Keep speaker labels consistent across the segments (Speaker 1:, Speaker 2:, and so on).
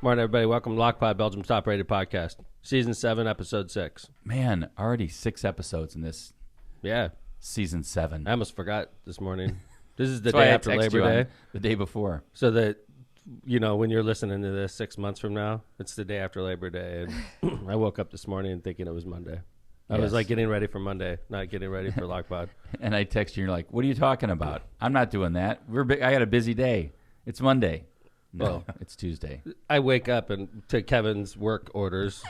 Speaker 1: Morning, everybody. Welcome to Lockpot, Belgium's top-rated podcast. Season 7, Episode 6.
Speaker 2: Man, already 6 episodes in this.
Speaker 1: Yeah.
Speaker 2: Season 7.
Speaker 1: I almost forgot this morning. This is the day after Labor Day.
Speaker 2: The day before.
Speaker 1: So that, you know, when you're listening to this 6 months from now, it's the day after Labor Day. And I woke up this morning thinking it was Monday. I was like getting ready for Monday, not getting ready for Lockpot.
Speaker 2: And I text you, and you're like, what are you talking about? I'm not doing that. I got a busy day. It's Monday. No, it's Tuesday.
Speaker 1: I wake up and to Kevin's work orders.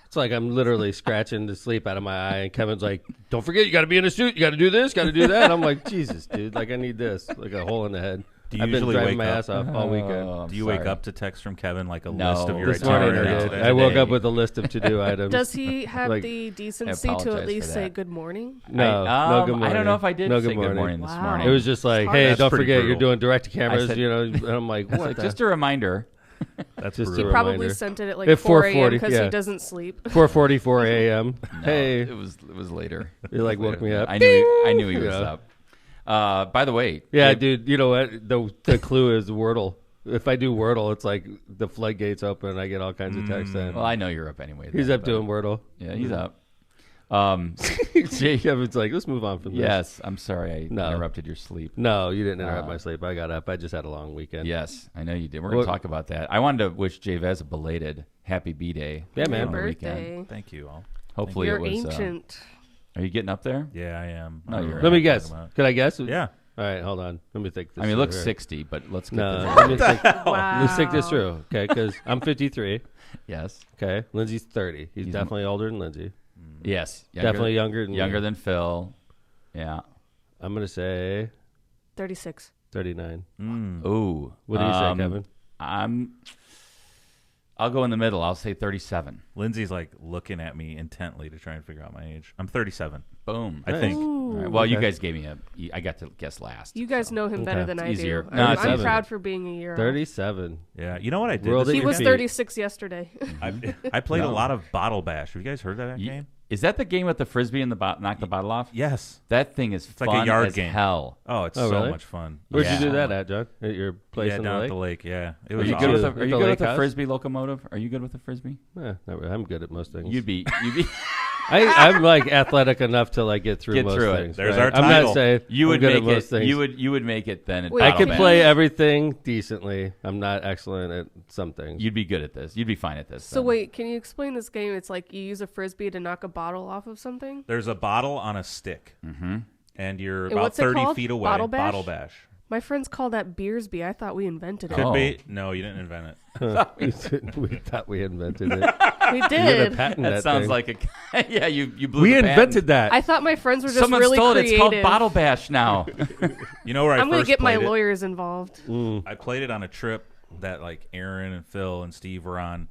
Speaker 1: It's like I'm literally scratching the sleep out of my eye. And Kevin's like, don't forget, you got to be in a suit. You got to do this, got to do that. I'm like, Jesus, dude. Like, I need this. Like a hole in the head. I've been driving my ass off all weekend.
Speaker 3: Do you wake up to text from Kevin like a list of your
Speaker 1: this morning
Speaker 3: itinerary today?
Speaker 1: I woke up with a list of to-do items.
Speaker 4: Does he have the decency to at least say good morning?
Speaker 1: No, no good morning.
Speaker 2: I don't know if I did say good morning this morning.
Speaker 1: It was just like, hey, don't forget
Speaker 3: brutal.
Speaker 1: you're doing direct-to-cameras, you know. And I'm like, what?
Speaker 2: Just a reminder.
Speaker 1: That's just
Speaker 4: he
Speaker 1: a
Speaker 4: probably
Speaker 1: reminder.
Speaker 4: sent it at like 4 a.m. because he doesn't sleep.
Speaker 1: 4:44 a.m.
Speaker 2: No,
Speaker 1: hey,
Speaker 2: it was later.
Speaker 1: You like woke me up.
Speaker 2: I knew he was up. By the way,
Speaker 1: dude, you know what? The clue is Wordle. If I do Wordle, it's like the floodgates open and I get all kinds of texts in.
Speaker 2: Well, I know you're up anyway.
Speaker 1: He's up doing Wordle.
Speaker 2: Yeah, he's up.
Speaker 1: Kevin's like, let's move on from this.
Speaker 2: Yes, I'm sorry I interrupted your sleep.
Speaker 1: No, you didn't interrupt my sleep. I got up. I just had a long weekend.
Speaker 2: Yes, I know you did. We're going to talk about that. I wanted to wish Javez a belated happy B-Day.
Speaker 1: Yeah, man.
Speaker 4: Birthday.
Speaker 3: Thank you all.
Speaker 2: Hopefully
Speaker 4: You're
Speaker 2: it was
Speaker 4: ancient.
Speaker 2: Are you getting up there?
Speaker 3: Yeah, I am.
Speaker 2: No, you're
Speaker 1: Let me guess. Could I guess?
Speaker 3: Yeah.
Speaker 1: All right, hold on. Let me think this
Speaker 2: I mean, it looks
Speaker 1: through.
Speaker 2: 60, but let's get
Speaker 1: No,
Speaker 2: this.
Speaker 1: let me think.
Speaker 4: Wow.
Speaker 1: Let's think this through, okay? Because I'm 53.
Speaker 2: Yes.
Speaker 1: Okay, Lindsay's 30. He's definitely older than Lindsay.
Speaker 2: Yes.
Speaker 1: Definitely younger
Speaker 2: than Phil. Yeah.
Speaker 1: I'm gonna say
Speaker 4: 36.
Speaker 1: 39.
Speaker 2: Ooh.
Speaker 1: What do you say, Kevin?
Speaker 2: I'll go in the middle. I'll say 37.
Speaker 3: Lindsay's like looking at me intently to try and figure out my age. I'm 37.
Speaker 2: Boom.
Speaker 3: I think.
Speaker 2: All right. Well, you guys gave me I got to guess last.
Speaker 4: You guys know him better than I
Speaker 2: easier.
Speaker 4: do.
Speaker 2: No,
Speaker 4: I'm
Speaker 2: it's easier.
Speaker 4: proud for being a year off.
Speaker 1: 37.
Speaker 3: Yeah. You know what I did?
Speaker 1: World
Speaker 3: this
Speaker 4: He
Speaker 1: at
Speaker 4: was
Speaker 1: your feet.
Speaker 4: 36 yesterday.
Speaker 3: I played a lot of Bottle Bash. Have you guys heard of that game?
Speaker 2: Is that the game with the frisbee and the knock the bottle off?
Speaker 3: Yes.
Speaker 2: That thing is fun
Speaker 3: like a yard
Speaker 2: as
Speaker 3: game.
Speaker 2: hell.
Speaker 3: Oh, it's
Speaker 1: Oh,
Speaker 3: so
Speaker 1: really?
Speaker 3: much fun.
Speaker 1: Where'd
Speaker 2: Yeah.
Speaker 1: you do that at, John? At your place
Speaker 3: Yeah,
Speaker 1: in
Speaker 3: down
Speaker 1: the
Speaker 3: at the
Speaker 1: lake?
Speaker 3: lake. Yeah. It
Speaker 2: Are
Speaker 3: was
Speaker 2: you
Speaker 3: awesome.
Speaker 2: good with
Speaker 1: At
Speaker 2: a
Speaker 1: the lake
Speaker 2: the
Speaker 1: house?
Speaker 2: frisbee locomotive? Are you good with the frisbee?
Speaker 1: Not really. I'm good at most things.
Speaker 2: You'd be.
Speaker 1: I'm like athletic enough to like get through most
Speaker 2: it.
Speaker 1: things.
Speaker 3: There's
Speaker 1: right?
Speaker 3: our
Speaker 1: I'm
Speaker 3: title.
Speaker 1: not saying
Speaker 2: You would
Speaker 1: I'm good
Speaker 2: make
Speaker 1: at most
Speaker 2: it.
Speaker 1: things.
Speaker 2: You would make it then.
Speaker 4: Wait,
Speaker 1: I
Speaker 2: Bottle
Speaker 1: could
Speaker 2: Bash.
Speaker 1: play everything decently. I'm not excellent at some things.
Speaker 2: You'd be good at this. You'd be fine at this.
Speaker 4: So
Speaker 2: then.
Speaker 4: wait, can you explain this game? It's like you use a frisbee to knock a bottle off of something?
Speaker 3: There's a bottle on a stick.
Speaker 2: Mm-hmm.
Speaker 3: And you're
Speaker 4: And
Speaker 3: about
Speaker 4: what's it
Speaker 3: 30
Speaker 4: called?
Speaker 3: feet away.
Speaker 4: Bottle bash?
Speaker 3: Bottle Bash.
Speaker 4: My friends call that Beersby. I thought we invented it.
Speaker 3: Could
Speaker 2: Oh.
Speaker 3: be. No, you didn't invent it.
Speaker 1: We thought we invented it.
Speaker 4: We
Speaker 1: You're gonna
Speaker 4: did.
Speaker 1: patent
Speaker 2: That sounds
Speaker 1: thing.
Speaker 2: like a. Yeah, you blew.
Speaker 1: We
Speaker 2: the patent.
Speaker 1: invented that.
Speaker 4: I thought my friends were just
Speaker 2: Someone
Speaker 4: really
Speaker 2: stole it.
Speaker 4: creative.
Speaker 2: It's called Bottle Bash now.
Speaker 3: You know where
Speaker 4: I'm
Speaker 3: I
Speaker 4: going to
Speaker 3: first
Speaker 4: get my
Speaker 3: played it?
Speaker 4: lawyers involved.
Speaker 3: I played it on a trip that like Aaron and Phil and Steve were on.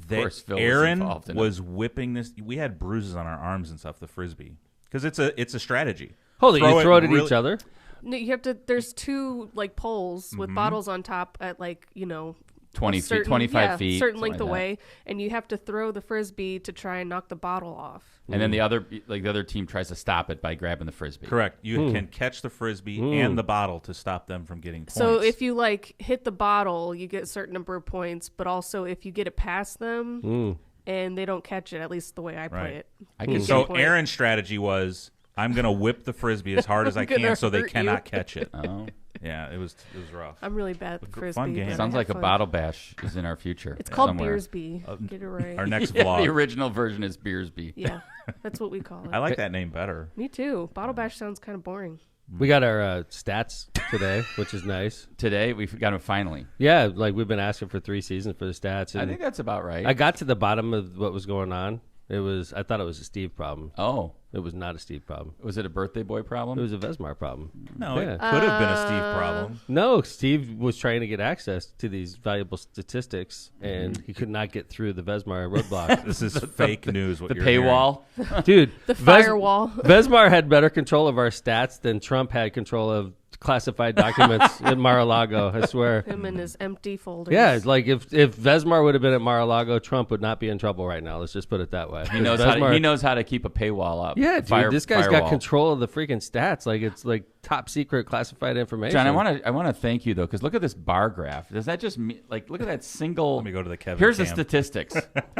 Speaker 2: course Phil was
Speaker 3: Aaron
Speaker 2: involved in it.
Speaker 3: was whipping this. We had bruises on our arms and stuff. The frisbee, because it's a strategy.
Speaker 1: Hold it. You throw it at
Speaker 3: really-
Speaker 1: each other?
Speaker 4: No, you have to. There's two like poles
Speaker 3: Mm-hmm.
Speaker 4: with bottles on top at like
Speaker 2: 20
Speaker 4: certain,
Speaker 2: feet, 25 feet,
Speaker 4: certain
Speaker 2: something
Speaker 4: length
Speaker 2: like that.
Speaker 4: away, and you have to throw the frisbee to try and knock the bottle off.
Speaker 2: And then the other team tries to stop it by grabbing the frisbee.
Speaker 3: Correct. You can catch the frisbee and the bottle to stop them from getting points.
Speaker 4: So if you like hit the bottle, you get a certain number of points. But also if you get it past them and they don't catch it, at least the way I play
Speaker 3: Right.
Speaker 4: it.
Speaker 2: I
Speaker 4: you
Speaker 2: can
Speaker 4: get a
Speaker 3: So
Speaker 4: point.
Speaker 3: Aaron's strategy was, I'm gonna whip the frisbee as hard as I
Speaker 4: gonna
Speaker 3: can so they
Speaker 4: hurt
Speaker 3: cannot
Speaker 4: you.
Speaker 3: catch it.
Speaker 2: Oh.
Speaker 3: Yeah, it was rough.
Speaker 4: I'm really bad at the
Speaker 3: Fun
Speaker 4: frisbee.
Speaker 3: game.
Speaker 4: but I
Speaker 2: Sounds
Speaker 4: have
Speaker 2: like a
Speaker 4: fun.
Speaker 2: Bottle Bash is in our future.
Speaker 4: It's called
Speaker 2: somewhere.
Speaker 4: Beersby. Get it right.
Speaker 3: Our next
Speaker 2: Yeah,
Speaker 3: vlog.
Speaker 2: the original version is Beersby.
Speaker 4: Yeah, that's what we call it.
Speaker 3: I like that name better.
Speaker 4: Me too. Bottle bash sounds kind of boring.
Speaker 1: We got our stats today, which is nice.
Speaker 2: Today we've got him finally.
Speaker 1: Yeah, like we've been asking for 3 seasons for the stats. And
Speaker 2: I think that's about right.
Speaker 1: I got to the bottom of what was going on. I thought it was a Steve problem.
Speaker 2: Oh,
Speaker 1: It was not a Steve problem.
Speaker 2: was it a birthday boy problem?
Speaker 1: It was a Vesmar problem.
Speaker 3: No,
Speaker 1: Yeah.
Speaker 3: it could have been a Steve problem.
Speaker 1: No, Steve was trying to get access to these valuable statistics, and he could not get through the Vesmar roadblock.
Speaker 3: This is fake news. What
Speaker 2: the
Speaker 3: you're
Speaker 2: paywall.
Speaker 1: Dude,
Speaker 4: The firewall.
Speaker 1: Vesmar had better control of our stats than Trump had control of classified documents at Mar-a-Lago. I swear.
Speaker 4: Him and his empty folders.
Speaker 1: Yeah, it's like if Vesmar would have been at Mar-a-Lago, Trump would not be in trouble right now. Let's just put it that way.
Speaker 2: He knows how to keep a paywall up.
Speaker 1: Yeah, dude, this guy's
Speaker 2: firewall.
Speaker 1: got control of the freaking stats. Like it's like top secret classified information.
Speaker 2: John, I want to thank you though, because look at this bar graph. Does that just mean, like, look at that single?
Speaker 3: Let me go to the Kevin.
Speaker 2: Here's the
Speaker 3: cam.
Speaker 2: statistics.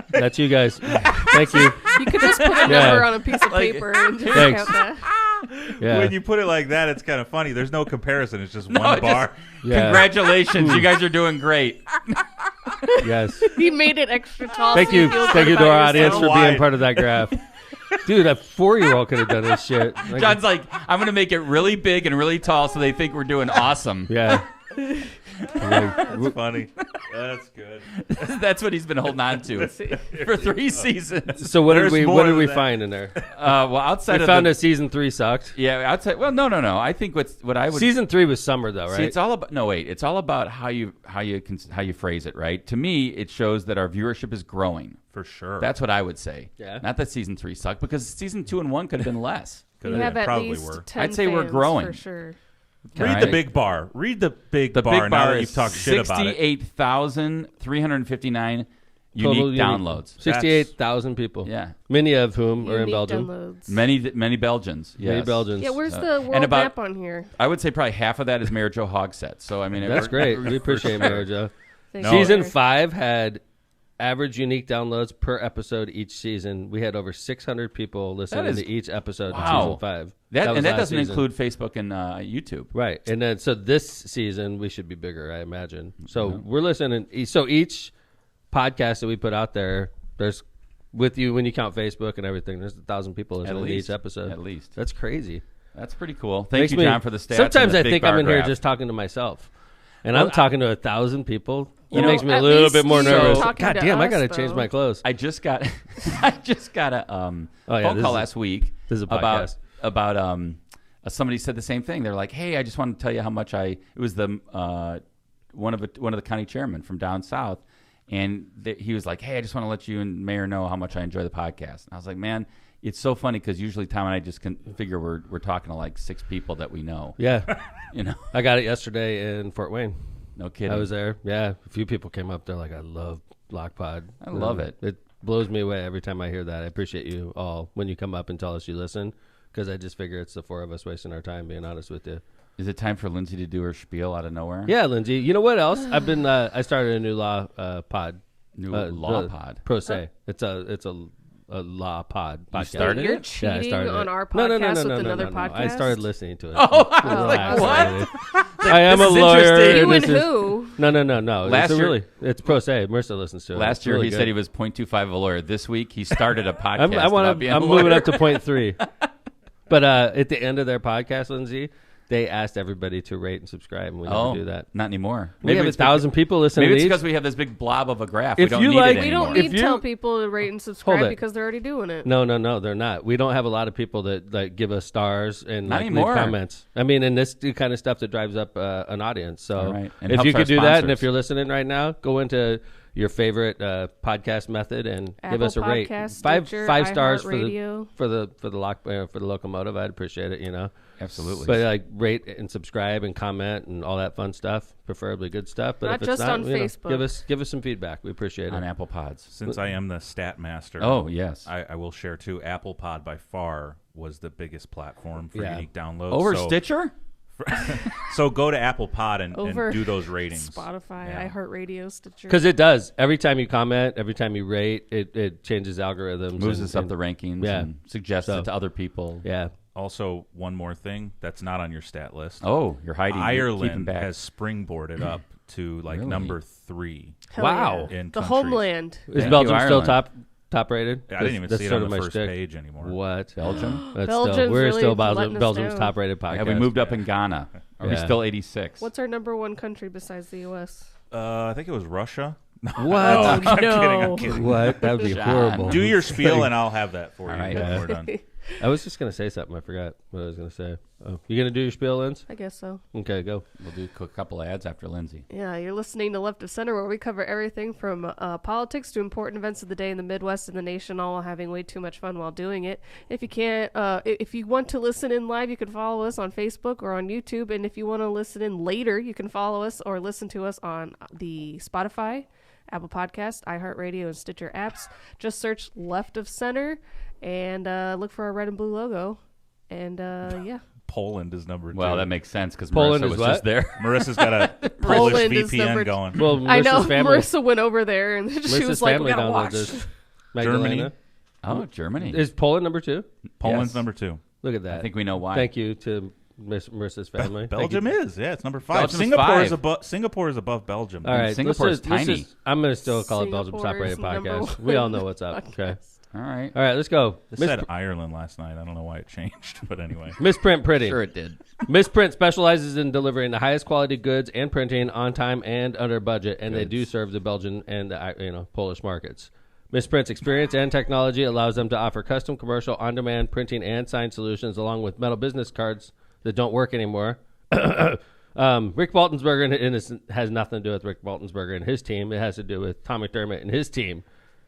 Speaker 1: That's you guys. Thank you.
Speaker 4: You could just put a number on a piece of paper and just
Speaker 1: Thanks.
Speaker 4: count that.
Speaker 1: Yeah.
Speaker 3: When you put it like that, it's kind of funny. There's no comparison. It's just
Speaker 2: No,
Speaker 3: one
Speaker 2: it's
Speaker 3: bar.
Speaker 1: Yeah.
Speaker 2: Congratulations, you guys are doing great.
Speaker 1: Yes.
Speaker 4: He made it extra tall.
Speaker 1: Thank
Speaker 4: so you
Speaker 1: you.
Speaker 4: feel
Speaker 1: Thank
Speaker 4: good
Speaker 1: you to
Speaker 4: about
Speaker 1: our audience
Speaker 4: yourself.
Speaker 1: for being
Speaker 3: Wide.
Speaker 1: part of that graph. Dude, a 4-year-old could have done this shit. Like,
Speaker 2: John's like, I'm going to make it really big and really tall so they think we're doing awesome.
Speaker 1: yeah.
Speaker 3: That's funny. That's good.
Speaker 2: That's what he's been holding on to for 3 seasons.
Speaker 1: So what
Speaker 3: There's
Speaker 1: did
Speaker 3: more
Speaker 1: we
Speaker 3: than that.
Speaker 1: find in there?
Speaker 2: Well, outside
Speaker 1: We
Speaker 2: of
Speaker 1: found
Speaker 2: the,
Speaker 1: that season 3 sucked.
Speaker 2: yeah, outside. Well, no. I think what I would
Speaker 1: Season 3 was summer though, right?
Speaker 2: see, it's all about It's all about how you phrase it, right? To me, it shows that our viewership is growing.
Speaker 3: For sure.
Speaker 2: That's what I would say.
Speaker 1: Yeah.
Speaker 2: Not that season 3 sucked, because season 2 and 1 could have been less.
Speaker 4: You have at
Speaker 3: probably
Speaker 4: least
Speaker 3: were.
Speaker 4: 10
Speaker 2: I'd say we're
Speaker 4: fans
Speaker 2: growing.
Speaker 4: for sure.
Speaker 3: Read
Speaker 2: All
Speaker 3: the
Speaker 2: right.
Speaker 3: big bar. Read the big
Speaker 2: The
Speaker 3: bar.
Speaker 2: big
Speaker 3: Now
Speaker 2: bar
Speaker 3: that
Speaker 2: is
Speaker 3: you've talked shit about it.
Speaker 2: 68,359
Speaker 1: Total
Speaker 2: unique downloads.
Speaker 1: 68,000 people.
Speaker 2: Yeah.
Speaker 1: Many of whom are in
Speaker 4: Unique
Speaker 1: Belgium.
Speaker 4: downloads.
Speaker 2: Many Belgians. Yes.
Speaker 1: Many Belgians.
Speaker 4: Yeah, where's
Speaker 2: So-
Speaker 4: the
Speaker 2: and
Speaker 4: world
Speaker 2: about-
Speaker 4: map on here?
Speaker 2: I would say probably half of that is Mayor Joe Hogsett. So I mean,
Speaker 1: That's great. We appreciate Mayor Joe.
Speaker 4: Thank
Speaker 3: No.
Speaker 4: you.
Speaker 1: Season 5 had average unique downloads per episode each season. We had over 600 people listening
Speaker 2: is-
Speaker 1: to each episode
Speaker 2: Wow.
Speaker 1: in season 5.
Speaker 2: That
Speaker 1: was
Speaker 2: that
Speaker 1: last
Speaker 2: doesn't
Speaker 1: season.
Speaker 2: include Facebook and YouTube.
Speaker 1: Right. And then so this season we should be bigger, I imagine. So we're listening. So each podcast that we put out there, there's with you when you count Facebook and everything, there's 1,000 people listening to each episode.
Speaker 2: At least.
Speaker 1: That's crazy.
Speaker 2: That's pretty cool. Thank
Speaker 1: Makes
Speaker 2: you,
Speaker 1: me-
Speaker 2: John, for the stats.
Speaker 1: Sometimes
Speaker 2: and
Speaker 1: I
Speaker 2: the
Speaker 1: think
Speaker 2: big
Speaker 1: I'm
Speaker 2: bar
Speaker 1: in here
Speaker 2: graph.
Speaker 1: just talking to myself. And
Speaker 2: Well,
Speaker 1: I'm talking to 1,000 people.
Speaker 2: You
Speaker 1: It
Speaker 2: know,
Speaker 1: makes me a
Speaker 4: at
Speaker 1: little
Speaker 4: least
Speaker 1: bit more
Speaker 4: you're
Speaker 1: nervous.
Speaker 4: talking
Speaker 1: God
Speaker 4: to
Speaker 1: damn, I
Speaker 4: us,
Speaker 1: got to change
Speaker 4: though.
Speaker 1: my clothes.
Speaker 2: I just got a phone
Speaker 1: this
Speaker 2: call
Speaker 1: is-
Speaker 2: last week
Speaker 1: this is a podcast.
Speaker 2: about somebody said the same thing. They're like, "Hey, I just want to tell you how much it was the one of the county chairmen from down south." And he was like, "Hey, I just want to let you and Mayor know how much I enjoy the podcast." And I was like, "Man, it's so funny because usually Tom and I just can figure we're talking to like 6 people that we know."
Speaker 1: Yeah.
Speaker 2: You know,
Speaker 1: I got it yesterday in Fort Wayne.
Speaker 2: no kidding.
Speaker 1: I was there. Yeah. A few people came up. They're like, I love Lockpod.
Speaker 2: I love it.
Speaker 1: It blows me away every time I hear that. I appreciate you all when you come up and tell us you listen because I just figure it's the 4 of us wasting our time, being honest with you.
Speaker 2: Is it time for Lindsay to do her spiel out of nowhere?
Speaker 1: Yeah, Lindsay. You know what else? I've been. I started a new law pod.
Speaker 2: New law pod.
Speaker 1: Pro se. It's a law pod podcast.
Speaker 2: started
Speaker 4: You're
Speaker 2: it?
Speaker 1: Yeah, I
Speaker 4: cheating
Speaker 1: started
Speaker 4: on
Speaker 1: it.
Speaker 4: our
Speaker 1: No,
Speaker 4: podcast with another
Speaker 1: no.
Speaker 4: podcast?
Speaker 1: I started listening to it.
Speaker 2: Oh, I was like,
Speaker 1: Relax,
Speaker 2: what?
Speaker 1: lady. I am a
Speaker 2: This is
Speaker 1: lawyer.
Speaker 2: interesting.
Speaker 4: You and
Speaker 1: this is-
Speaker 4: who?
Speaker 1: No.
Speaker 2: Last
Speaker 1: it's
Speaker 2: year-
Speaker 1: really, it's pro se. Marissa listens to it.
Speaker 2: Last
Speaker 1: It's
Speaker 2: year
Speaker 1: really
Speaker 2: he
Speaker 1: good.
Speaker 2: said he was 0.25 of a lawyer. This week he started a podcast about being a
Speaker 1: I'm
Speaker 2: lawyer.
Speaker 1: moving up to 0.3. But at the end of their podcast, Lindsay, they asked everybody to rate and subscribe, and we never do that.
Speaker 2: Not anymore.
Speaker 1: We have
Speaker 2: it's
Speaker 1: 1,000 people listening
Speaker 2: Maybe
Speaker 1: to
Speaker 2: it's
Speaker 1: each.
Speaker 2: because we have this big blob of a graph.
Speaker 1: If
Speaker 2: we don't
Speaker 1: you
Speaker 2: need
Speaker 1: like-
Speaker 2: it
Speaker 4: We
Speaker 2: anymore.
Speaker 4: don't need
Speaker 1: If
Speaker 4: to
Speaker 1: you-
Speaker 4: tell people to rate and subscribe
Speaker 1: Hold it.
Speaker 4: because they're already doing it.
Speaker 1: No, they're not. We don't have a lot of people that give us stars and
Speaker 2: Not
Speaker 1: leave
Speaker 2: anymore.
Speaker 1: comments. I mean, and this the kind of stuff that drives up an audience. So
Speaker 2: All right. And
Speaker 1: if
Speaker 2: helps
Speaker 1: you
Speaker 2: our
Speaker 1: could do that, and
Speaker 2: sponsors.
Speaker 1: if you're listening right now, go into your favorite podcast method and give
Speaker 4: Apple
Speaker 1: us a rate.
Speaker 4: Podcast,
Speaker 1: Five
Speaker 4: Stitcher,
Speaker 1: stars for the
Speaker 4: iHeartRadio.
Speaker 1: for the locomotive. I'd appreciate it. You know.
Speaker 2: Absolutely.
Speaker 1: But like rate and subscribe and comment and all that fun stuff, preferably good stuff. But
Speaker 4: Not
Speaker 1: if it's
Speaker 4: just
Speaker 1: not,
Speaker 4: on
Speaker 1: you know,
Speaker 4: Facebook.
Speaker 1: give us some feedback. We appreciate
Speaker 2: on
Speaker 1: it.
Speaker 2: Apple Pods.
Speaker 3: Since I am the stat master,
Speaker 2: Oh, yes.
Speaker 3: I will share too. Apple Pod by far was the biggest platform for
Speaker 1: Yeah.
Speaker 3: unique downloads.
Speaker 2: Over
Speaker 3: so,
Speaker 2: Stitcher?
Speaker 3: So go to Apple Pod and
Speaker 4: Over
Speaker 3: do those ratings.
Speaker 4: Spotify,
Speaker 3: Yeah.
Speaker 4: iHeartRadio, Stitcher.
Speaker 1: Because it does. Every time you comment, every time you rate, it changes algorithms.
Speaker 2: Moves
Speaker 1: and-
Speaker 2: us up
Speaker 1: and-
Speaker 2: the rankings
Speaker 1: yeah.
Speaker 2: and suggests
Speaker 1: So-
Speaker 2: it to other people.
Speaker 1: Yeah.
Speaker 3: Also, one more thing that's not on your stat list.
Speaker 2: Oh, you're hiding. You're keeping
Speaker 3: Ireland
Speaker 2: back.
Speaker 3: has springboarded up to like
Speaker 2: Really?
Speaker 3: number 3
Speaker 4: Hell
Speaker 1: Wow.
Speaker 4: yeah.
Speaker 3: in
Speaker 4: The
Speaker 3: countries.
Speaker 4: homeland.
Speaker 1: Is
Speaker 2: Thank
Speaker 1: Belgium
Speaker 2: you,
Speaker 1: still
Speaker 2: Ireland.
Speaker 1: top rated?
Speaker 3: I didn't even
Speaker 1: That's
Speaker 3: see it
Speaker 1: sort
Speaker 3: on
Speaker 1: of
Speaker 3: the
Speaker 1: my
Speaker 3: first
Speaker 1: shtick.
Speaker 3: page anymore.
Speaker 1: What?
Speaker 2: Belgium?
Speaker 1: That's
Speaker 4: Belgium's
Speaker 1: still, we're
Speaker 4: really
Speaker 1: still
Speaker 4: letting us
Speaker 1: Belgium's
Speaker 4: down.
Speaker 1: top rated podcast.
Speaker 2: Yeah, we moved up in Ghana. Are we
Speaker 1: Yeah.
Speaker 2: still 86?
Speaker 4: What's our number one country besides the U.S.?
Speaker 3: I think it was Russia.
Speaker 1: What?
Speaker 3: I'm kidding. I'm kidding.
Speaker 1: What? That would be
Speaker 2: John.
Speaker 1: horrible.
Speaker 3: Do your spiel and I'll have that for
Speaker 2: All
Speaker 3: you
Speaker 2: right.
Speaker 3: when we're done.
Speaker 1: I was just going to say something. I forgot what I was going to say. Oh, you going to do your spiel, Linz?
Speaker 4: I guess so.
Speaker 1: Okay, go.
Speaker 2: We'll do a couple ads after Lindsay.
Speaker 4: Yeah, you're listening to Left of Center, where we cover everything from politics to important events of the day in the Midwest and the nation, all while having way too much fun while doing it. If you can't, if you want to listen in live, you can follow us on Facebook or on YouTube. And if you want to listen in later, you can follow us or listen to us on the Spotify, Apple Podcast, iHeartRadio, and Stitcher apps. Just search Left of Center and look for our red and blue logo. And yeah.
Speaker 3: Poland is number 2.
Speaker 2: Well, that makes sense because
Speaker 1: Poland
Speaker 2: Marissa
Speaker 1: is
Speaker 2: was
Speaker 1: what?
Speaker 2: just there.
Speaker 3: Marissa's got a Polish
Speaker 4: Poland is
Speaker 3: VPN
Speaker 4: number
Speaker 3: going.
Speaker 1: Well, Marissa's
Speaker 4: I know.
Speaker 1: family,
Speaker 4: Marissa went over there and she
Speaker 1: Marissa's
Speaker 4: was like,
Speaker 1: family
Speaker 4: we gotta
Speaker 1: downloaded
Speaker 4: watch.
Speaker 1: this. Magdalena.
Speaker 3: Germany.
Speaker 2: Oh, Germany.
Speaker 1: Is Poland number 2?
Speaker 3: Poland's
Speaker 2: Yes.
Speaker 3: number 2.
Speaker 1: Look at that.
Speaker 2: I think we know why.
Speaker 1: Thank you to Marissa's family. Thank
Speaker 3: Belgium
Speaker 1: you.
Speaker 3: is. Yeah, it's number 5.
Speaker 2: Belgium's
Speaker 3: Singapore
Speaker 2: 5.
Speaker 3: is above. Singapore is above Belgium.
Speaker 1: All right,
Speaker 2: Singapore's
Speaker 1: let's
Speaker 2: tiny.
Speaker 1: I'm going to still call it Belgium's
Speaker 4: Singapore
Speaker 1: top-rated
Speaker 4: is number
Speaker 1: podcast.
Speaker 4: one
Speaker 1: We all know what's up. Okay.
Speaker 2: All right.
Speaker 1: All right, let's go.
Speaker 3: It said Ireland last night. I don't know why it changed, but anyway.
Speaker 1: Misprint Printing.
Speaker 2: Sure it did.
Speaker 1: Misprint specializes in delivering the highest quality goods and printing on time and under budget, and they do serve the Belgian and the Polish markets. Misprint's experience and technology allows them to offer custom, commercial, on-demand printing and sign solutions, along with metal business cards that don't work anymore. Rick Baltonsberger and this has nothing to do with Rick Baltonsberger and his team. It has to do with Tom McDermott and his team,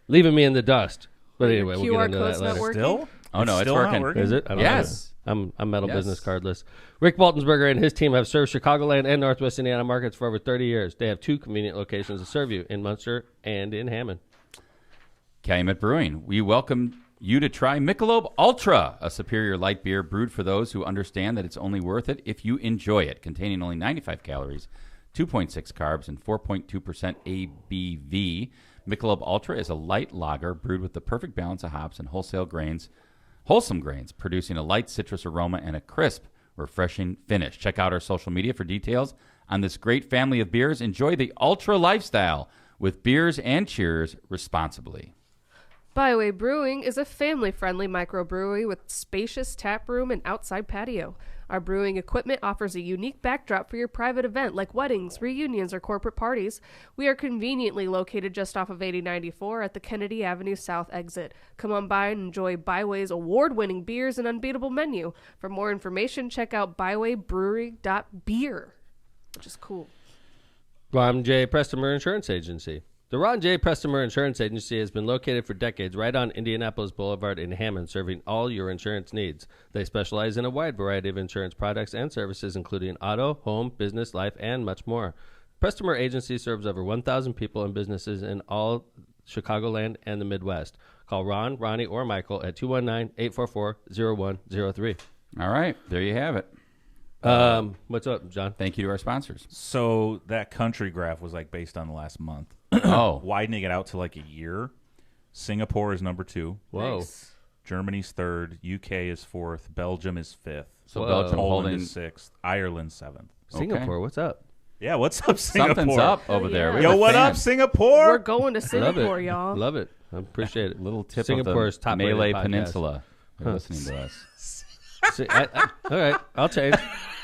Speaker 1: leaving me in the dust. But anyway, we'll get into that
Speaker 4: code's not
Speaker 1: later.
Speaker 4: working?
Speaker 3: Still?
Speaker 2: Oh, no, it's
Speaker 3: still not
Speaker 2: working.
Speaker 1: Is it? I don't
Speaker 2: Yes.
Speaker 1: know. I'm metal
Speaker 2: Yes.
Speaker 1: business cardless. Rick Baltonsberger and his team have served Chicagoland and Northwest Indiana markets for over 30 years. They have 2 convenient locations to serve you, in Munster and in Hammond.
Speaker 2: Calumet Brewing, we welcome you to try Michelob Ultra, a superior light beer brewed for those who understand that it's only worth it if you enjoy it. Containing only 95 calories, 2.6 carbs, and 4.2% ABV, Michelob Ultra is a light lager brewed with the perfect balance of hops and wholesome grains, producing a light citrus aroma and a crisp, refreshing finish. Check out our social media for details on this great family of beers. Enjoy the Ultra lifestyle with beers and cheers responsibly.
Speaker 4: Byway Brewing is a family-friendly microbrewery with spacious tap room and outside patio. Our brewing equipment offers a unique backdrop for your private event like weddings, reunions, or corporate parties. We are conveniently located just off of 8094 at the Kennedy Avenue South exit. Come on by and enjoy Byway's award-winning beers and unbeatable menu. For more information, check out bywaybrewery.beer, which is cool.
Speaker 1: Ron J. Prestimer Insurance Agency. The Ron J. Prestimer Insurance Agency has been located for decades right on Indianapolis Boulevard in Hammond, serving all your insurance needs. They specialize in a wide variety of insurance products and services, including auto, home, business, life, and much more. Prestimer Agency serves over 1,000 people and businesses in all Chicagoland and the Midwest. Call Ron, Ronnie, or Michael at 219-844-0103.
Speaker 2: All right, there you have it.
Speaker 1: What's up, John?
Speaker 2: Thank you to our sponsors.
Speaker 3: So that country graph was like based on the last month.
Speaker 2: Oh,
Speaker 3: Widening it out to like a year. Singapore is number 2.
Speaker 1: Whoa.
Speaker 4: Nice.
Speaker 3: Germany's 3rd. UK is 4th. Belgium is 5th.
Speaker 2: so
Speaker 1: Whoa.
Speaker 2: Belgium
Speaker 3: Poland
Speaker 2: holding.
Speaker 3: is 6th. Ireland 7th.
Speaker 1: Singapore, what's up?
Speaker 3: Yeah, what's up, Singapore?
Speaker 2: Something's up over
Speaker 4: Hell
Speaker 2: there.
Speaker 4: yeah.
Speaker 2: We have
Speaker 3: Yo,
Speaker 2: a
Speaker 3: what
Speaker 2: fan.
Speaker 3: up, Singapore?
Speaker 4: We're going to
Speaker 1: Love
Speaker 4: Singapore,
Speaker 1: it.
Speaker 4: y'all.
Speaker 1: Love it. I appreciate it.
Speaker 2: Little tip
Speaker 1: Singapore's
Speaker 2: of the
Speaker 1: top-rated
Speaker 2: Malay
Speaker 1: podcast.
Speaker 2: Peninsula. They're listening to us.
Speaker 1: All right, I'll change.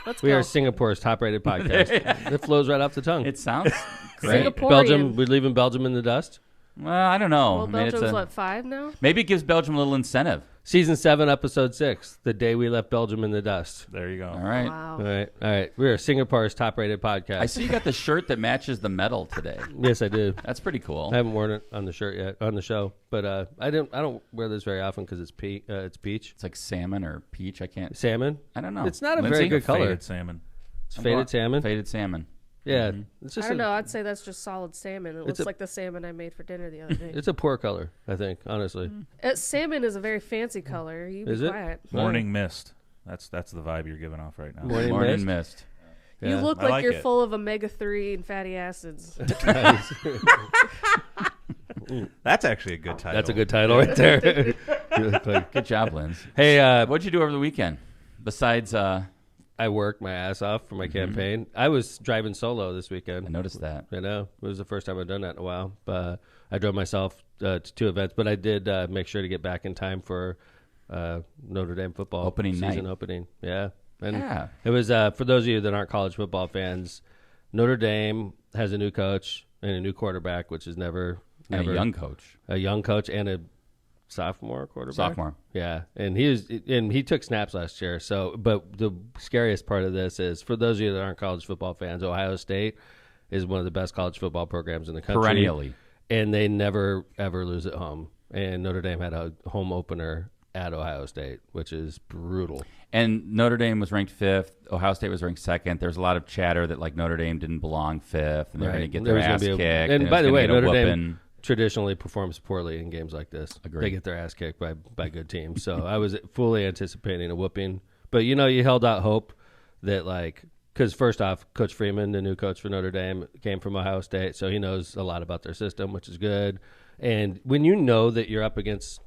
Speaker 4: Let's
Speaker 1: We
Speaker 4: go.
Speaker 1: are Singapore's top-rated podcast. It flows right off the tongue.
Speaker 2: It sounds great.
Speaker 4: Singaporean.
Speaker 1: Belgium, we're leaving Belgium in the dust.
Speaker 2: Well, I don't know.
Speaker 4: Well,
Speaker 2: I mean, it's
Speaker 4: Belgium's
Speaker 2: a,
Speaker 4: what, 5 now?
Speaker 2: maybe it gives Belgium a little incentive.
Speaker 1: Season 7, Episode 6, the day we left Belgium in the dust.
Speaker 3: There you go.
Speaker 2: All right.
Speaker 1: All
Speaker 4: Wow.
Speaker 1: right. We are Singapore's top-rated podcast.
Speaker 2: I see you got the shirt that matches the medal today.
Speaker 1: Yes, I do.
Speaker 2: That's pretty cool.
Speaker 1: I haven't worn it on the shirt yet, on the show, but I don't wear this very often because it's peach.
Speaker 2: It's like salmon or peach. I can't.
Speaker 1: Salmon.
Speaker 2: I don't know.
Speaker 1: It's not a
Speaker 2: Lindsay?
Speaker 1: very good color.
Speaker 3: Faded salmon.
Speaker 1: It's faded salmon.
Speaker 2: Faded salmon.
Speaker 1: Yeah, it's just
Speaker 4: I don't know. I'd say that's just solid salmon. It looks
Speaker 1: a-
Speaker 4: like the salmon I made for dinner the other day.
Speaker 1: It's a poor color, I think, honestly.
Speaker 4: Salmon is a very fancy color. You be
Speaker 1: Is it?
Speaker 4: quiet.
Speaker 3: Morning mist. That's the vibe you're giving off right now.
Speaker 1: Morning
Speaker 2: Morning
Speaker 1: mist.
Speaker 2: mist.
Speaker 4: You
Speaker 1: Yeah.
Speaker 4: look
Speaker 3: I
Speaker 4: like
Speaker 3: like
Speaker 4: you're
Speaker 3: it.
Speaker 4: full of omega-3 and fatty acids.
Speaker 3: That's actually a good title.
Speaker 1: That's a good title right there. Really quick.
Speaker 2: Good job, Linz.
Speaker 1: Hey,
Speaker 2: What'd you do over the weekend? Besides,
Speaker 1: I worked my ass off for my campaign. I was driving solo this weekend.
Speaker 2: I noticed that.
Speaker 1: I know. It was the first time I've done that in a while. But I drove myself to 2 events, but I did make sure to get back in time for Notre Dame football
Speaker 2: Opening
Speaker 1: season
Speaker 2: night.
Speaker 1: opening. Yeah. And
Speaker 2: Yeah.
Speaker 1: it was, for those of you that aren't college football fans, Notre Dame has a new coach and a new quarterback, which is never
Speaker 2: And a young coach.
Speaker 1: a young coach and a sophomore quarterback.
Speaker 2: Sophomore.
Speaker 1: Yeah, and he took snaps last year. So, but the scariest part of this is for those of you that aren't college football fans, Ohio State is one of the best college football programs in the country.
Speaker 2: Perennially.
Speaker 1: And they never, ever lose at home. And Notre Dame had a home opener at Ohio State, which is brutal.
Speaker 2: And Notre Dame was ranked 5th. Ohio State was ranked 2nd. There's a lot of chatter that like Notre Dame didn't belong 5th, and they're going to get their ass kicked.
Speaker 1: And by the way, Notre Dame traditionally performs poorly in games like this.
Speaker 2: Agreed.
Speaker 1: They get their ass kicked by good teams. So I was fully anticipating a whooping. But, you held out hope that, like, because first off, Coach Freeman, the new coach for Notre Dame, came from Ohio State, so he knows a lot about their system, which is good. And when you know that you're up against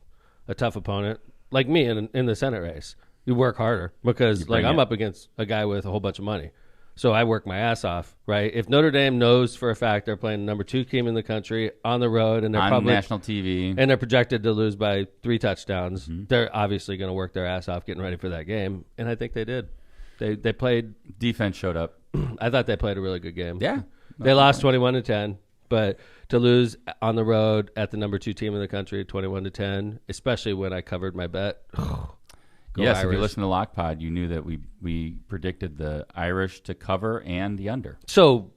Speaker 1: a tough opponent, like me in the Senate race, you work harder because, like, I'm up against a guy with a whole bunch of money. So I work my ass off, right? If Notre Dame knows for a fact they're playing the number 2 team in the country on the road and they're
Speaker 2: on national TV
Speaker 1: and they're projected to lose by 3 touchdowns, they're obviously going to work their ass off getting ready for that game. And I think they did. They played.
Speaker 2: Defense showed up.
Speaker 1: I thought they played a really good game.
Speaker 2: Yeah.
Speaker 1: They lost 21-10, but to lose on the road at the number 2 team in the country, 21-10, especially when I covered my bet.
Speaker 2: Yes,
Speaker 1: Irish.
Speaker 2: if you listen to Lockpod, you knew that we predicted the Irish to cover and the under.
Speaker 1: So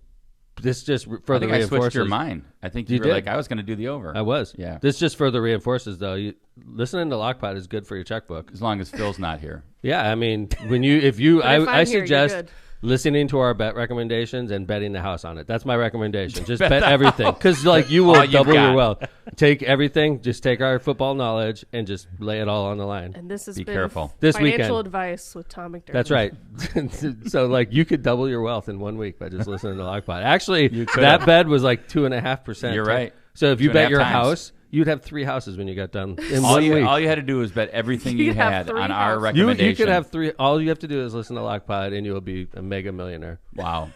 Speaker 1: this just further
Speaker 2: I think I
Speaker 1: reinforces.
Speaker 2: switched your mind. I think you were
Speaker 1: did.
Speaker 2: like, I was going to do the over.
Speaker 1: I was.
Speaker 2: Yeah.
Speaker 1: This just further reinforces, though. Listening to Lockpot is good for your checkbook.
Speaker 2: As long as Phil's not here.
Speaker 1: Yeah, I mean,
Speaker 4: if I'm
Speaker 1: I
Speaker 4: here, you're
Speaker 1: suggest
Speaker 4: good.
Speaker 1: listening to our bet recommendations and betting the house on it. That's my recommendation. Just bet everything, because like you will double your wealth. Take everything. Just take our football knowledge and just lay it all on the line.
Speaker 4: And this has
Speaker 2: Be
Speaker 4: been
Speaker 2: careful.
Speaker 1: This
Speaker 4: financial
Speaker 1: weekend.
Speaker 4: advice with Tom McDermott.
Speaker 1: That's right. So like you could double your wealth in 1 week by just listening to Lockpot. Actually, that bet was like 2.5%.
Speaker 2: You're right.
Speaker 1: So if you
Speaker 2: 2.5
Speaker 1: bet your
Speaker 2: times.
Speaker 1: house, you'd have 3 houses when you got done in
Speaker 2: All
Speaker 1: 1 week.
Speaker 2: you had to do was bet everything you
Speaker 4: You'd have
Speaker 2: had
Speaker 4: 3
Speaker 2: on our
Speaker 4: houses.
Speaker 2: recommendation.
Speaker 1: You could have 3. All you have to do is listen to Lockpot, and you will be a mega millionaire.
Speaker 2: Wow.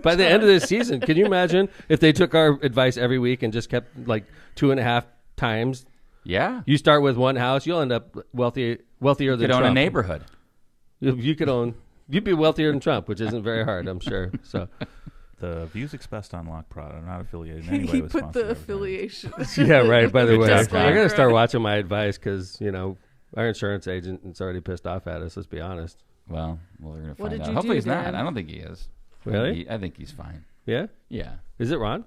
Speaker 1: By the end of this season, can you imagine if they took our advice every week and just kept like 2.5 times?
Speaker 2: Yeah.
Speaker 1: You start with 1 house, you'll end up wealthier
Speaker 2: You
Speaker 1: than
Speaker 2: could own
Speaker 1: Trump.
Speaker 2: a neighborhood.
Speaker 1: You'd be wealthier than Trump, which isn't very hard, I'm sure. So,
Speaker 3: The views expressed on Lockpot are not affiliated in any way
Speaker 4: He
Speaker 3: with
Speaker 4: put
Speaker 3: Sponsor
Speaker 4: the
Speaker 3: Advertising.
Speaker 4: affiliation.
Speaker 1: yeah, right. By the
Speaker 2: Good
Speaker 1: way,
Speaker 2: job,
Speaker 1: I
Speaker 2: Brian.
Speaker 1: got to start watching my advice because our insurance agent is already pissed off at us. Let's be honest.
Speaker 2: Well, we're going to
Speaker 4: What
Speaker 2: find
Speaker 4: did
Speaker 2: out.
Speaker 4: you
Speaker 2: Hopefully
Speaker 4: do,
Speaker 2: he's not.
Speaker 4: Dan?
Speaker 2: I don't think he is.
Speaker 1: Really?
Speaker 2: I think he's fine.
Speaker 1: Yeah.
Speaker 2: Yeah.
Speaker 1: Is it Ron?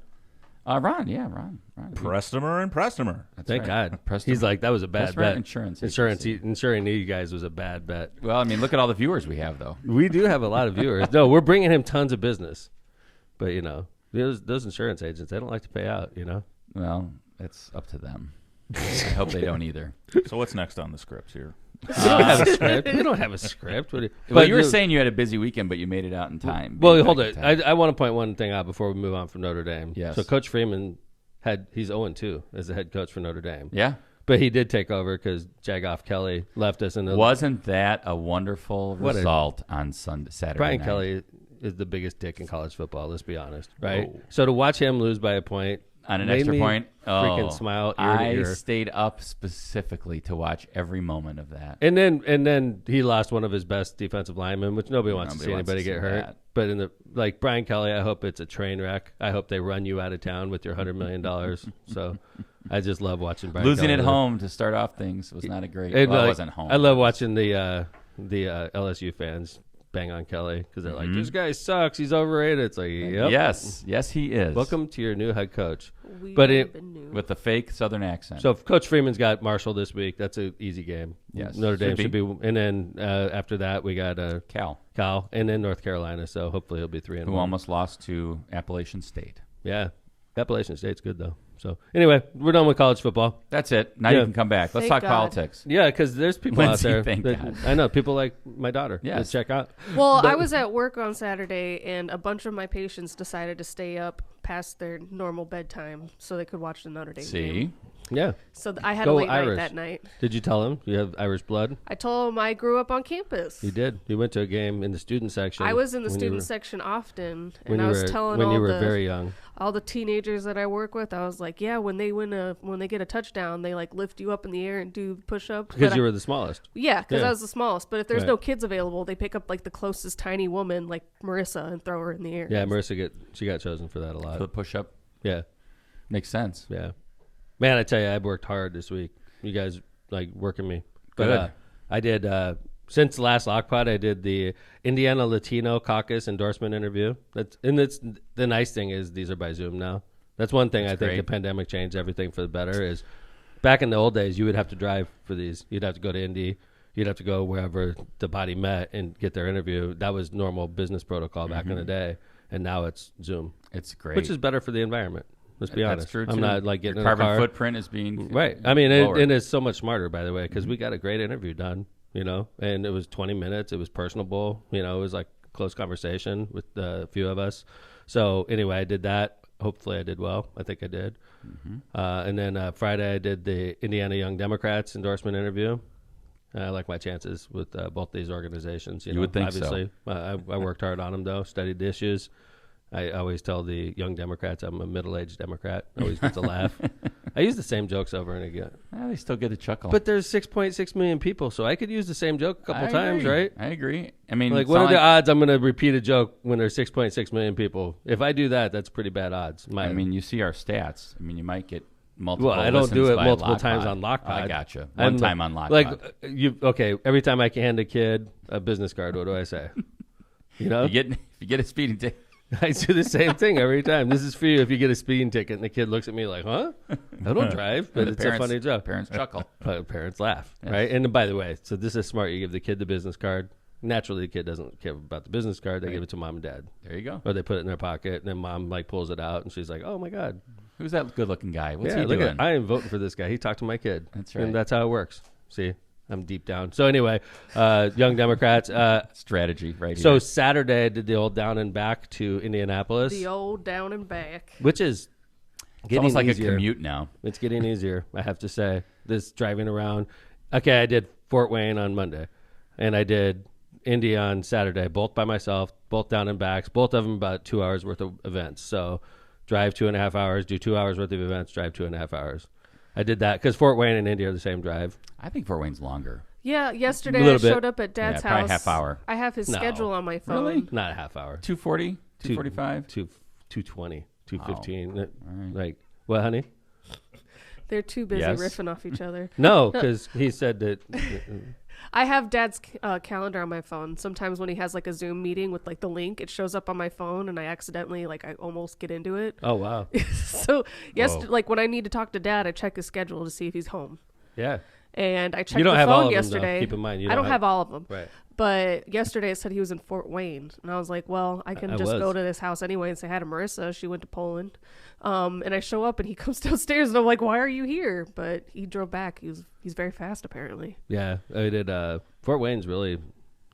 Speaker 2: Ron. Yeah, Ron.
Speaker 3: Prestomer and Prestomer.
Speaker 2: That's
Speaker 1: Thank
Speaker 2: right.
Speaker 1: God.
Speaker 2: Preston-
Speaker 1: He's like, that was a bad
Speaker 2: That's right,
Speaker 1: bet.
Speaker 2: insurance
Speaker 1: Insuring you guys was a bad bet.
Speaker 2: Well, I mean, look at all the viewers we have, though.
Speaker 1: We do have a lot of viewers. No, we're bringing him tons of business. But, those insurance agents, they don't like to pay out,
Speaker 2: Well, it's up to them. I hope they don't either.
Speaker 3: So what's next on the scripts here?
Speaker 1: We don't have a script. We don't have a script.
Speaker 2: Well, you were saying you had a busy weekend, but you made it out in time.
Speaker 1: Well,
Speaker 2: Made
Speaker 1: hold
Speaker 2: back
Speaker 1: it.
Speaker 2: in time.
Speaker 1: I want to point one thing out before we move on from Notre Dame.
Speaker 2: Yes.
Speaker 1: So Coach Freeman he's 0-2 as the head coach for Notre Dame.
Speaker 2: Yeah.
Speaker 1: But he did take over because Jagoff Kelly left us in the
Speaker 2: Wasn't that a wonderful result on Saturday
Speaker 1: Brian
Speaker 2: night?
Speaker 1: Kelly is the biggest dick in college football, let's be honest, right?
Speaker 3: Whoa.
Speaker 1: So to watch him lose by a point
Speaker 2: On an
Speaker 1: made
Speaker 2: extra
Speaker 1: me
Speaker 2: point?
Speaker 1: freaking smile ear to
Speaker 2: I
Speaker 1: ear.
Speaker 2: stayed up specifically to watch every moment of that.
Speaker 1: And then he lost one of his best defensive linemen, which nobody wants to see
Speaker 2: Nobody wants
Speaker 1: anybody
Speaker 2: to
Speaker 1: get
Speaker 2: see
Speaker 1: hurt.
Speaker 2: that.
Speaker 1: But Brian Kelly, I hope it's a train wreck. I hope they run you out of town with your $100 million. So I just love watching Brian
Speaker 2: Losing
Speaker 1: Kelly
Speaker 2: at
Speaker 1: lose.
Speaker 2: home to start off things was not a great.
Speaker 1: It
Speaker 2: Well, it wasn't home.
Speaker 1: I love watching the LSU fans bang on Kelly because they're like, "This guy sucks. He's overrated." It's like, yep.
Speaker 2: Yes, he is.
Speaker 1: Welcome to your new head coach.
Speaker 4: We
Speaker 1: But
Speaker 4: have been new.
Speaker 2: with the fake Southern accent.
Speaker 1: So if Coach Freeman's got Marshall this week, that's an easy game.
Speaker 2: Yes.
Speaker 1: Notre Dame
Speaker 2: Should
Speaker 1: should be. And then after that, we got
Speaker 2: Cal,
Speaker 1: and then North Carolina. So hopefully he'll be 3-1.
Speaker 2: who almost lost to Appalachian State.
Speaker 1: Yeah, Appalachian State's good though. So anyway, we're done with college football.
Speaker 2: That's it. Now
Speaker 1: Yeah.
Speaker 2: you can come back. Let's
Speaker 4: Thank
Speaker 2: talk
Speaker 4: God.
Speaker 2: politics.
Speaker 1: Yeah, because there's people
Speaker 2: Lindsay,
Speaker 1: out there.
Speaker 2: thank
Speaker 1: that-
Speaker 2: God.
Speaker 1: I know people like my daughter.
Speaker 2: Yes.
Speaker 1: That check out.
Speaker 4: Well,
Speaker 1: But-
Speaker 4: I was at work on Saturday, and a bunch of my patients decided to stay up past their normal bedtime so they could watch the Notre Dame game.
Speaker 2: See,
Speaker 1: Yeah.
Speaker 4: So I had
Speaker 1: Go
Speaker 4: a late
Speaker 1: Irish.
Speaker 4: night that night.
Speaker 1: Did you tell him you have Irish blood?
Speaker 4: I told him I grew up on campus.
Speaker 1: You did. You went to a game in the student section.
Speaker 4: I was in the
Speaker 1: when you
Speaker 4: student
Speaker 1: were-
Speaker 4: section often,
Speaker 1: when
Speaker 4: and
Speaker 1: you
Speaker 4: I was
Speaker 1: were
Speaker 4: telling
Speaker 1: when
Speaker 4: all
Speaker 1: you were
Speaker 4: the
Speaker 1: very young.
Speaker 4: all the teenagers that I work with, I was like, yeah, when they get a touchdown, they like lift you up in the air and do push-ups.
Speaker 1: Because
Speaker 4: But
Speaker 1: you were the smallest.
Speaker 4: yeah, because
Speaker 1: Yeah.
Speaker 4: I was the smallest. But if there's
Speaker 1: Right.
Speaker 4: no kids available, they pick up like the closest tiny woman, like Marissa, and throw her in the air.
Speaker 1: Yeah, Marissa got chosen for that a
Speaker 2: for
Speaker 1: lot.
Speaker 2: the push-up
Speaker 1: Yeah,
Speaker 2: makes sense.
Speaker 1: yeah. Man, I tell you, I've worked hard this week. You guys like working me. But
Speaker 2: Good.
Speaker 1: I did since the last LOCPOD, I did the Indiana Latino Caucus endorsement interview. That's the nice thing is these are by Zoom now. That's one thing. That's I think the pandemic changed everything for the better. Is back in the old days, you would have to drive for these. You'd have to go to Indy. You'd have to go wherever the body met and get their interview. That was normal business protocol back in the day, and now it's Zoom.
Speaker 2: It's great,
Speaker 1: which is better for the environment. Let's be honest.
Speaker 2: That's true, too.
Speaker 1: I'm not like getting
Speaker 2: Your
Speaker 1: in a car.
Speaker 2: carbon footprint is being
Speaker 1: right. I mean,
Speaker 2: lowered.
Speaker 1: and it's so much smarter, by the way, because we got a great interview done. And it was 20 minutes. It was personable. It was like a close conversation with a few of us. So anyway, I did that. Hopefully I did well. I think I did. And then Friday I did the Indiana Young Democrats endorsement interview. I like my chances with both these organizations.
Speaker 2: You would think
Speaker 1: obviously. I worked hard on them, though, studied the issues. I always tell the Young Democrats I'm a middle-aged Democrat. Always gets a laugh. I use the same jokes over and again.
Speaker 2: They still get a chuckle.
Speaker 1: But there's 6.6 million people, so I could use the same joke a couple times, right?
Speaker 2: I agree. I mean,
Speaker 1: like, what are the odds I'm going to repeat a joke when there's 6.6 million people? If I do that, that's pretty bad odds.
Speaker 2: I mean, you see our stats. I mean, you might get multiple.
Speaker 1: Well, I don't do it multiple
Speaker 2: Lockpot.
Speaker 1: times on Lockpot.
Speaker 2: I gotcha. One time on Lockpot.
Speaker 1: Like, every time I hand a kid a business card, what do I say?
Speaker 2: If you get a speeding ticket.
Speaker 1: I do the same thing every time. This is for you if you get a speeding ticket and the kid looks at me like, huh? I don't drive, but it's a funny joke.
Speaker 2: Parents chuckle.
Speaker 1: Parents laugh, right? And by the way, so this is smart. You give the kid the business card. Naturally, the kid doesn't care about the business card. They give it to mom and dad.
Speaker 2: There you go.
Speaker 1: Or they put it in their pocket, and then mom pulls it out, and she's like, oh, my God.
Speaker 2: Who's that good-looking guy? What's he
Speaker 1: look
Speaker 2: doing?
Speaker 1: I am voting for this guy. He talked to my kid.
Speaker 2: That's right.
Speaker 1: And that's how it works. See? I'm deep down. So anyway, Young Democrats.
Speaker 2: Strategy right here.
Speaker 1: So Saturday I did the old down and back to Indianapolis.
Speaker 4: The old down and back.
Speaker 1: Which is
Speaker 2: it's
Speaker 1: getting
Speaker 2: almost like
Speaker 1: easier.
Speaker 2: a commute now.
Speaker 1: It's getting easier, I have to say. This driving around. Okay, I did Fort Wayne on Monday. And I did Indy on Saturday, both by myself, both down and backs, both of them about 2 hours worth of events. So drive 2.5 hours, do 2 hours worth of events, drive 2.5 hours. I did that because Fort Wayne and Indy are the same drive.
Speaker 2: I think Fort Wayne's longer.
Speaker 4: Yeah, yesterday I showed up at Dad's house.
Speaker 2: Probably half hour.
Speaker 4: I have his schedule on my phone.
Speaker 2: Really?
Speaker 1: Not a half hour.
Speaker 2: 2:40, 2:45,
Speaker 1: 2:20, 2:15.
Speaker 2: All right.
Speaker 1: Like, what, honey?
Speaker 4: They're too busy
Speaker 2: Yes.
Speaker 4: riffing off each other.
Speaker 1: No, because he said that.
Speaker 4: I have Dad's calendar on my phone. Sometimes when he has like a Zoom meeting with like the link, it shows up on my phone, and I accidentally I almost get into it.
Speaker 1: Oh, wow.
Speaker 4: So like when I need to talk to Dad, I check his schedule to see if he's home.
Speaker 1: Yeah.
Speaker 4: And I checked
Speaker 1: You don't
Speaker 4: the
Speaker 1: have all
Speaker 4: phone
Speaker 1: of them,
Speaker 4: yesterday.
Speaker 1: though. Keep in mind,
Speaker 4: I don't have all of them.
Speaker 1: Right.
Speaker 4: But yesterday it said he was in Fort Wayne, and I was like, well, I can just go to this house anyway and say hi to Marissa. She went to Poland. And I show up, and he comes downstairs, and I'm like, why are you here? But he drove back. He's very fast, apparently.
Speaker 1: Yeah, I did. Fort Wayne's really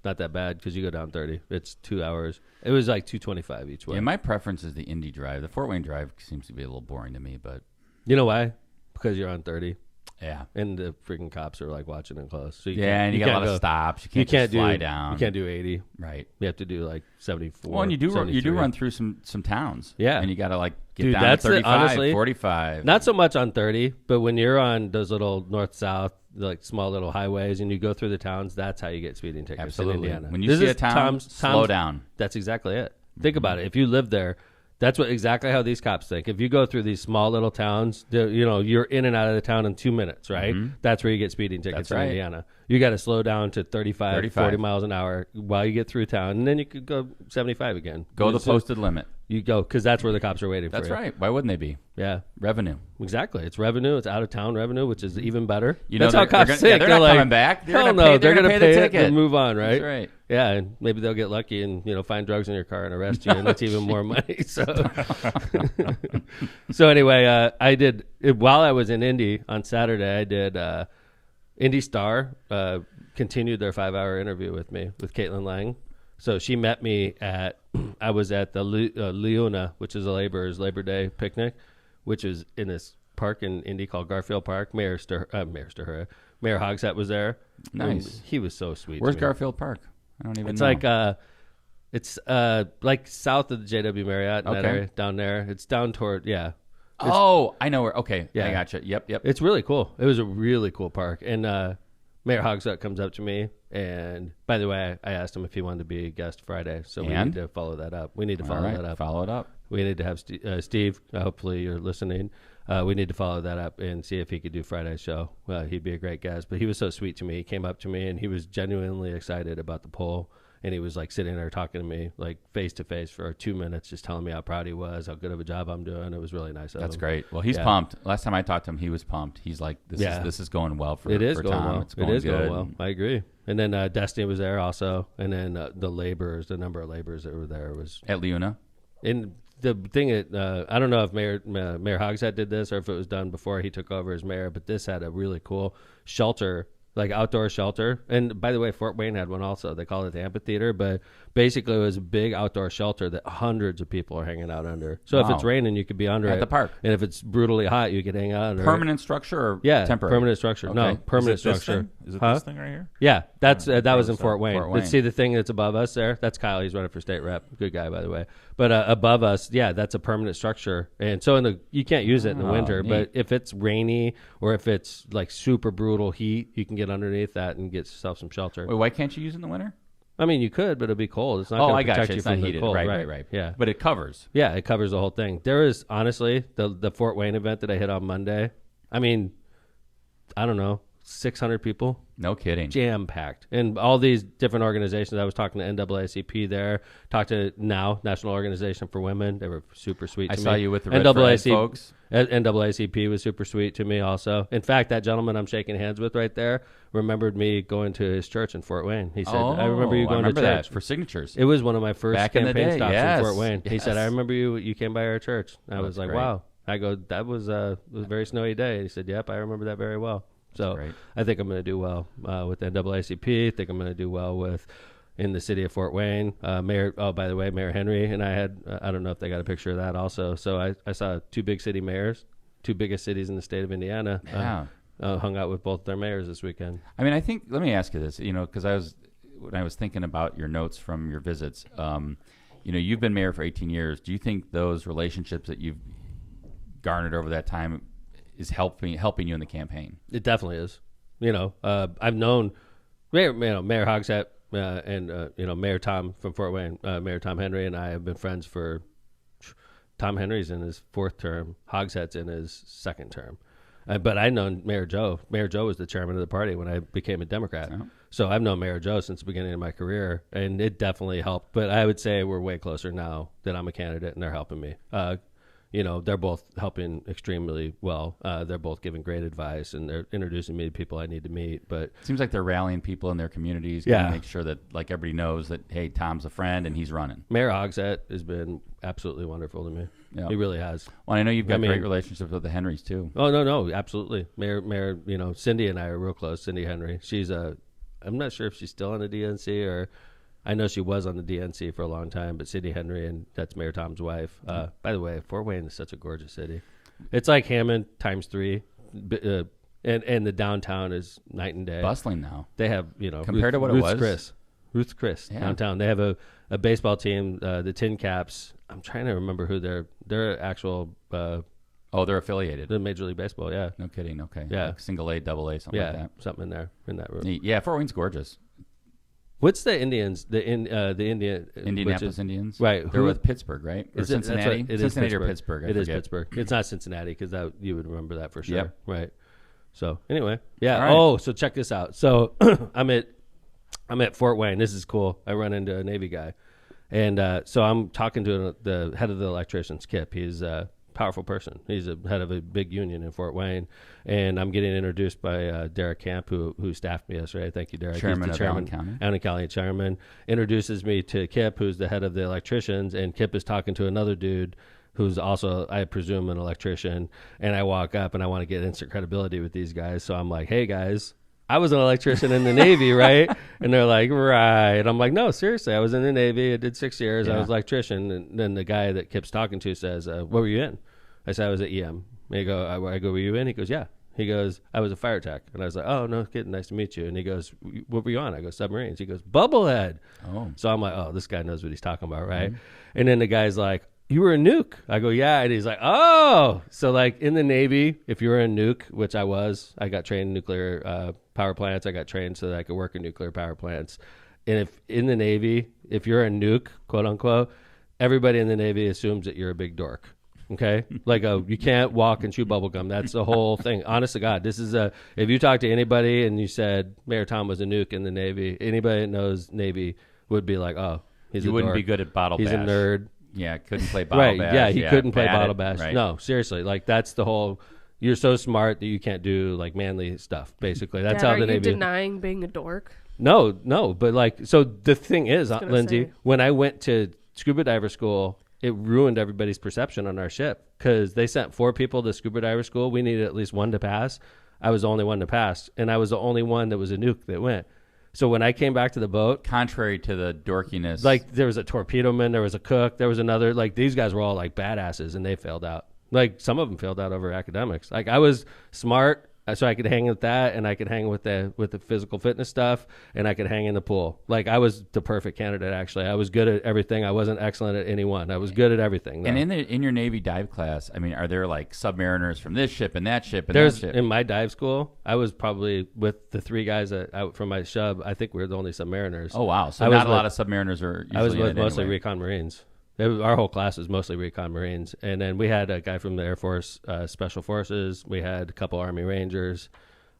Speaker 1: not that bad because you go down 30. It's 2 hours. It was like 2:25 each way.
Speaker 2: Yeah, my preference is the Indy drive. The Fort Wayne drive seems to be a little boring to me, but
Speaker 1: you know why? Because you're on 30.
Speaker 2: Yeah.
Speaker 1: And the freaking cops are like watching it close. So
Speaker 2: and you got a lot of stops. You can't just fly down.
Speaker 1: You can't do 80.
Speaker 2: Right.
Speaker 1: You have to do like 74.
Speaker 2: Well, and you do run through some towns.
Speaker 1: Yeah.
Speaker 2: And you got to get down to 35,
Speaker 1: honestly,
Speaker 2: 45.
Speaker 1: Not so much on 30, but when you're on those little north-south, like small little highways, and you go through the towns, that's how you get speeding tickets.
Speaker 2: Absolutely.
Speaker 1: In Indiana.
Speaker 2: When you see a town, slow down.
Speaker 1: That's exactly it. Think about it. If you live there, that's exactly how these cops think. If you go through these small little towns, you're in and out of the town in 2 minutes, right? Mm-hmm. That's where you get speeding tickets in Indiana. You got to slow down to 35, 40 miles an hour while you get through town, and then you could go 75 again.
Speaker 2: Go the posted limit.
Speaker 1: You go, because that's where the cops are waiting for you.
Speaker 2: That's right. Why wouldn't they be?
Speaker 1: Yeah.
Speaker 2: Revenue.
Speaker 1: Exactly. It's revenue. It's out-of-town revenue, which is even better.
Speaker 2: That's
Speaker 1: how cops think.
Speaker 2: They're not coming back.
Speaker 1: Hell no. They're going to pay
Speaker 2: the
Speaker 1: it and move on, right?
Speaker 2: That's right.
Speaker 1: Yeah, and maybe they'll get lucky and find drugs in your car and arrest you, and that's even more money. So anyway, I did while I was in Indy on Saturday. I did Indy Star continued their 5-hour interview with me with Caitlin Lang. So she met me I was at the Leona, which is a Labor Day picnic, which is in this park in Indy called Garfield Park. Mayor Hogsett was there.
Speaker 2: Nice.
Speaker 1: And he was so sweet.
Speaker 2: Where's Garfield Park? I don't even know.
Speaker 1: It's like south of the JW Marriott in that area, down there. It's down toward, I
Speaker 2: know where. Okay, I gotcha. Yep.
Speaker 1: It's really cool. It was a really cool park. And Mayor Hogsett comes up to me, and by the way, I asked him if he wanted to be a guest Friday, so we need to follow that up. We need to follow that up.
Speaker 2: Follow it up.
Speaker 1: We need to have Steve. Hopefully, you're listening. we need to follow that up and see if he could do Friday's show. He'd be a great guest. But he was so sweet to me. He came up to me and he was genuinely excited about the poll. And he was like sitting there talking to me like face to face for 2 minutes, just telling me how proud he was, how good of a job I'm doing. It was really nice of him.
Speaker 2: That's great. Well, he's pumped. Last time I talked to him, he was pumped. He's like, this is going well for Tom. It's going good.
Speaker 1: Going well. I agree. And then Destiny was there also. And then the number of laborers that were there was
Speaker 2: at Leuna.
Speaker 1: And the thing that I don't know if Mayor Hogshead did this or if it was done before he took over as mayor, but this had a really cool shelter, like outdoor shelter. And by the way, Fort Wayne had one also. They called it the Amphitheater, but basically it was a big outdoor shelter that hundreds of people are hanging out under. So if it's raining, you could be under
Speaker 2: at the park.
Speaker 1: And if it's brutally hot, you could hang out under
Speaker 2: permanent structure or temporary?
Speaker 1: Permanent structure. Okay. No, permanent structure.
Speaker 3: Is it this thing right here?
Speaker 1: Yeah, that was in Fort Wayne. Let's see the thing that's above us there. That's Kyle. He's running for state rep. Good guy, by the way. But above us, that's a permanent structure. And so you can't use it in the winter.
Speaker 2: Neat.
Speaker 1: But if it's rainy or if it's like super brutal heat, you can get underneath that and get yourself some shelter.
Speaker 2: Wait, why can't you use it in the winter?
Speaker 1: I mean, you could, but it'll be cold. It's not going to protect you
Speaker 2: it's
Speaker 1: from
Speaker 2: not
Speaker 1: the
Speaker 2: heated.
Speaker 1: cold.
Speaker 2: Right.
Speaker 1: Yeah.
Speaker 2: But it covers.
Speaker 1: Yeah, it covers the whole thing. There is, honestly, the Fort Wayne event that I hit on Monday, I mean, I don't know, 600 people.
Speaker 2: No kidding.
Speaker 1: Jam-packed. And all these different organizations. I was talking to NAACP there, talked to NOW, National Organization for Women. They were super sweet to me.
Speaker 2: I saw you with the Red Flag folks.
Speaker 1: NAACP was super sweet to me also. In fact, that gentleman I'm shaking hands with right there remembered me going to his church in Fort Wayne. He said, I remember you going to church.
Speaker 2: That for signatures.
Speaker 1: It was one of my first campaign stops
Speaker 2: yes.
Speaker 1: in Fort Wayne.
Speaker 2: Yes.
Speaker 1: He said, I remember you came by our church. I was like,
Speaker 2: great.
Speaker 1: wow. I go, that was a very snowy day. He said, yep, I remember that very well. So I think I'm going to do well with NAACP. I think I'm going to do well in the city of Fort Wayne. Mayor Henry and I had, I don't know if they got a picture of that also. So I saw two big city mayors, two biggest cities in the state of Indiana. Hung out with both their mayors this weekend.
Speaker 2: I mean, I think, let me ask you this, because when I was thinking about your notes from your visits, you've been mayor for 18 years. Do you think those relationships that you've garnered over that time is helping you in the campaign?
Speaker 1: It definitely is. I've known Mayor Hogshead and Mayor Tom from Fort Wayne, Mayor Tom Henry, and I have been friends for. Tom Henry's in his 4th term. Hogshead's in his 2nd term. But I've known Mayor Joe. Mayor Joe was the chairman of the party when I became a Democrat. Oh. So I've known Mayor Joe since the beginning of my career, and it definitely helped. But I would say we're way closer now that I'm a candidate, and they're helping me. They're both helping extremely well. They're both giving great advice, and they're introducing me to people I need to meet. But
Speaker 2: it seems like they're rallying people in their communities to make sure that everybody knows that, hey, Tom's a friend and he's running.
Speaker 1: Mayor Hogshead has been absolutely wonderful to me. Yeah. He really has.
Speaker 2: Well, I know you've got great relationships with the Henrys too.
Speaker 1: Oh no, absolutely. Mayor, Cindy and I are real close. Cindy Henry. She's I'm not sure if she's still on the DNC or. I know she was on the DNC for a long time, but Cindy Henry, and that's Mayor Tom's wife. By the way, Fort Wayne is such a gorgeous city. It's like Hammond times 3, and the downtown is night and day.
Speaker 2: Bustling now.
Speaker 1: They have,
Speaker 2: compared to what it was.
Speaker 1: Ruth's Chris downtown. They have a baseball team, the Tin Caps. I'm trying to remember who their actual.
Speaker 2: They're affiliated.
Speaker 1: The Major League Baseball, yeah.
Speaker 2: No kidding. Okay.
Speaker 1: Yeah.
Speaker 2: Like single A, double A, something like that.
Speaker 1: Something in there in that room.
Speaker 2: Neat. Yeah, Fort Wayne's gorgeous.
Speaker 1: What's the Indians? The
Speaker 2: Indianapolis Indians,
Speaker 1: right?
Speaker 2: They're with Pittsburgh, right? Or Cincinnati?
Speaker 1: It is
Speaker 2: Cincinnati
Speaker 1: Pittsburgh.
Speaker 2: or Pittsburgh.
Speaker 1: It is Pittsburgh. It's not Cincinnati because you would remember that for sure.
Speaker 2: Yep.
Speaker 1: Right. So anyway, yeah.
Speaker 2: Right.
Speaker 1: Oh, so check this out. So I'm at Fort Wayne. This is cool. I run into a Navy guy, and so I'm talking to the head of the electricians, Kip. He's powerful person. He's a head of a big union in Fort Wayne, and I'm getting introduced by Derek Camp, who staffed me yesterday. Thank you, Derek.
Speaker 2: Chairman
Speaker 1: He's the
Speaker 2: of Allen County.
Speaker 1: Allen County chairman introduces me to Kip, who's the head of the electricians, and Kip is talking to another dude who's also, I presume, an electrician. And I walk up and I want to get instant credibility with these guys, so I'm like, "Hey guys, I was an electrician in the Navy, right?" And they're like, "Right." I'm like, "No, seriously, I was in the Navy. I did 6 years. I was an electrician." And then the guy that Kip's talking to says, "What were you in?" I said, "I was at EM." I go, "Were you in?" He goes, "Yeah." He goes, "I was a fire tech." And I was like, "Oh, no kidding. Nice to meet you." And he goes, "What were you on?" I go, "Submarines." He goes, "Bubblehead."
Speaker 2: Oh.
Speaker 1: So I'm like, "Oh, this guy knows what he's talking about, right?" Mm-hmm. And then the guy's like, "You were a nuke." I go, "Yeah." And he's like, "Oh." So like in the Navy, if you were a nuke, which I was, I got trained in nuclear power plants. I got trained so that I could work in nuclear power plants. And if in the Navy, if you're a nuke, quote unquote, everybody in the Navy assumes that you're a big dork. Okay, like you can't walk and chew bubble gum. That's the whole thing. Honest to God, this is if you talk to anybody and you said Mayor Tom was a nuke in the Navy, anybody that knows Navy would be like, oh, he's
Speaker 2: You
Speaker 1: a
Speaker 2: wouldn't
Speaker 1: dork.
Speaker 2: be good at bottle
Speaker 1: He's
Speaker 2: bash.
Speaker 1: a nerd.
Speaker 2: Yeah, couldn't play bottle
Speaker 1: Right?
Speaker 2: bash.
Speaker 1: Yeah, he couldn't play
Speaker 2: bad
Speaker 1: bottle
Speaker 2: at-
Speaker 1: bash.
Speaker 2: right.
Speaker 1: No, seriously, like that's the whole. You're so smart that you can't do like manly stuff. Basically, that's
Speaker 4: Dad,
Speaker 1: how
Speaker 4: are
Speaker 1: the
Speaker 4: you
Speaker 1: Navy.
Speaker 4: denying being a dork?
Speaker 1: No, but like, so the thing is,
Speaker 4: gonna
Speaker 1: Lindsay,
Speaker 4: say.
Speaker 1: when I went to scuba diver school, it ruined everybody's perception on our ship because they sent 4 people to scuba diver school. We needed at least 1 to pass. I was the only one to pass, and I was the only one that was a nuke that went. So when I came back to the boat,
Speaker 2: Contrary to the dorkiness.
Speaker 1: like there was a torpedo man, there was a cook, there was another, like these guys were all like badasses and they failed out. Like some of them failed out over academics. Like I was smart, so I could hang with that, and I could hang with the physical fitness stuff, and I could hang in the pool. Like I was the perfect candidate. Actually, I was good at everything. I wasn't excellent at any one. I was good at everything. Though.
Speaker 2: And in your Navy dive class, I mean, are there like submariners from this ship and that ship and
Speaker 1: There's
Speaker 2: that ship?
Speaker 1: in my dive school, I was probably with the 3 guys from my shub. I think we were the only submariners.
Speaker 2: Oh wow! So
Speaker 1: I was
Speaker 2: not a lot
Speaker 1: with-
Speaker 2: of submariners are. Usually
Speaker 1: I was
Speaker 2: in
Speaker 1: with
Speaker 2: it
Speaker 1: mostly
Speaker 2: anyway.
Speaker 1: recon Marines. Our whole class was mostly recon Marines, and then we had a guy from the Air Force Special Forces. We had a couple Army Rangers.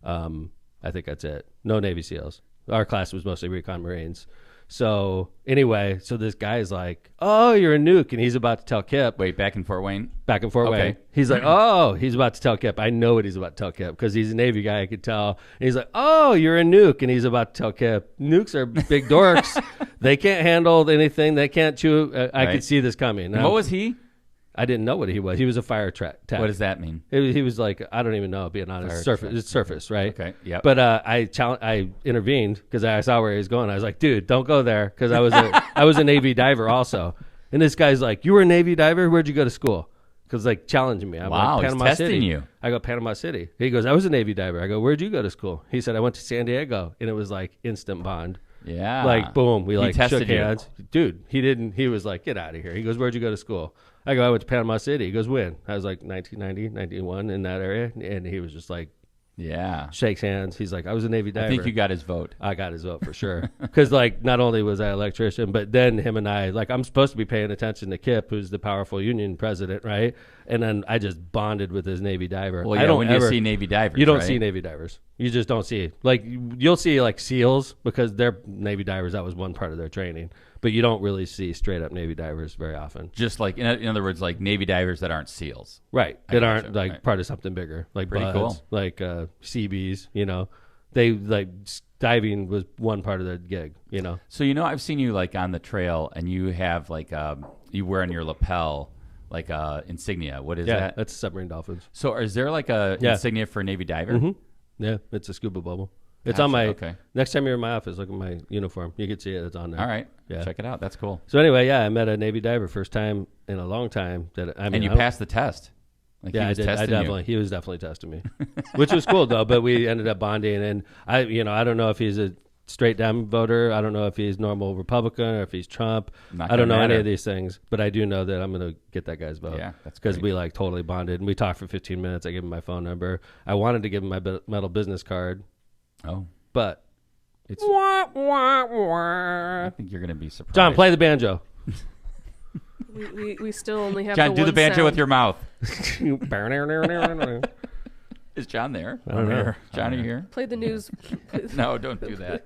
Speaker 1: I think that's it. No Navy SEALs. Our class was mostly recon Marines. So anyway, so this guy's like, "Oh, you're a nuke," and he's about to tell Kip.
Speaker 2: Wait, back in Fort Wayne.
Speaker 1: Back in Fort
Speaker 2: Okay.
Speaker 1: Wayne. He's like, "Oh," he's about to tell Kip. I know what he's about to tell Kip because he's a Navy guy. I could tell. And he's like, "Oh, you're a nuke," and he's about to tell Kip, "Nukes are big dorks. They can't handle anything. They can't chew." I
Speaker 2: Right.
Speaker 1: could see this coming.
Speaker 2: And what was he?
Speaker 1: I didn't know what he was. He was a fire tech.
Speaker 2: What does that mean?
Speaker 1: He was like, I don't even know, being honest.
Speaker 2: Fire
Speaker 1: Surface,
Speaker 2: tech.
Speaker 1: it's surface, right?
Speaker 2: Okay, yep.
Speaker 1: But I intervened because I saw where he was going. I was like, dude, don't go there, because I was a Navy diver also. And this guy's like, you were a Navy diver? Where'd you go to school? Because like challenging me. I'm
Speaker 2: Wow,
Speaker 1: like,
Speaker 2: he's
Speaker 1: Panama
Speaker 2: testing
Speaker 1: City.
Speaker 2: you.
Speaker 1: I go Panama City. He goes, I was a Navy diver. I go, where'd you go to school? He said, I went to San Diego, and it was like instant bond.
Speaker 2: Yeah.
Speaker 1: Like boom, we
Speaker 2: He
Speaker 1: like
Speaker 2: tested
Speaker 1: shook
Speaker 2: you.
Speaker 1: hands. Dude, he didn't. He was like, get out of here. He goes, where'd you go to school? I go, I went to Panama City. He goes, when? I was like 1990, 91 in that area, and he was just like,
Speaker 2: Yeah.
Speaker 1: shakes hands. He's like, I was a Navy diver.
Speaker 2: I think you got his vote.
Speaker 1: I got his vote for sure. Because like not only was I an electrician, but then him and I, like I'm supposed to be paying attention to Kip, who's the powerful union president, right? And then I just bonded with his Navy diver.
Speaker 2: Well,
Speaker 1: I
Speaker 2: yeah,
Speaker 1: don't
Speaker 2: when
Speaker 1: ever,
Speaker 2: you see Navy divers,
Speaker 1: you don't
Speaker 2: right?
Speaker 1: see Navy divers. You just don't see. Like you'll see like SEALs because they're Navy divers. That was one part of their training. But you don't really see straight up Navy divers very often.
Speaker 2: Just like, in other words, like Navy divers that aren't SEAls.
Speaker 1: Right.
Speaker 2: I
Speaker 1: That
Speaker 2: gotcha,
Speaker 1: aren't like
Speaker 2: right.
Speaker 1: part of something bigger. Like
Speaker 2: Pretty
Speaker 1: buds,
Speaker 2: cool.
Speaker 1: like Seabees, you know. They like diving was one part of the gig, you know.
Speaker 2: So, I've seen you like on the trail and you have like, you wear on your lapel like insignia. What is
Speaker 1: Yeah,
Speaker 2: that?
Speaker 1: that's submarine dolphins.
Speaker 2: So is there like a
Speaker 1: Yeah.
Speaker 2: insignia for a Navy diver?
Speaker 1: Mm-hmm. Yeah, it's a scuba bubble. It's
Speaker 2: Gotcha,
Speaker 1: on my.
Speaker 2: okay.
Speaker 1: Next time you're in my office, look at my uniform. You can see it. It's on there.
Speaker 2: All right.
Speaker 1: Yeah.
Speaker 2: Check it out. That's cool.
Speaker 1: So anyway, yeah, I met a Navy diver first time in a long time. That I mean,
Speaker 2: And you
Speaker 1: I-
Speaker 2: passed the test. Like
Speaker 1: Yeah,
Speaker 2: he
Speaker 1: I
Speaker 2: was
Speaker 1: did. I
Speaker 2: testing
Speaker 1: definitely.
Speaker 2: you.
Speaker 1: He was definitely testing me, which was cool though. But we ended up bonding, and I don't know if he's a straight down voter. I don't know if he's normal Republican or if he's Trump.
Speaker 2: Not
Speaker 1: I don't know
Speaker 2: gonna
Speaker 1: any
Speaker 2: matter.
Speaker 1: of these things, but I do know that I'm going to get that guy's vote.
Speaker 2: Yeah, that's
Speaker 1: because
Speaker 2: great.
Speaker 1: we like totally bonded, and we talked for 15 minutes. I gave him my phone number. I wanted to give him my metal business card,
Speaker 2: Oh,
Speaker 1: but
Speaker 2: it's.
Speaker 1: wah, wah, wah.
Speaker 2: I think you're going to be surprised.
Speaker 1: John, play the banjo.
Speaker 4: We still only have
Speaker 2: John,
Speaker 4: the
Speaker 2: do the
Speaker 4: one
Speaker 2: banjo
Speaker 4: sound.
Speaker 2: with your mouth.
Speaker 1: I
Speaker 2: Is John there?
Speaker 1: don't know.
Speaker 2: John, are you here?
Speaker 4: Play the news.
Speaker 2: No, don't do that.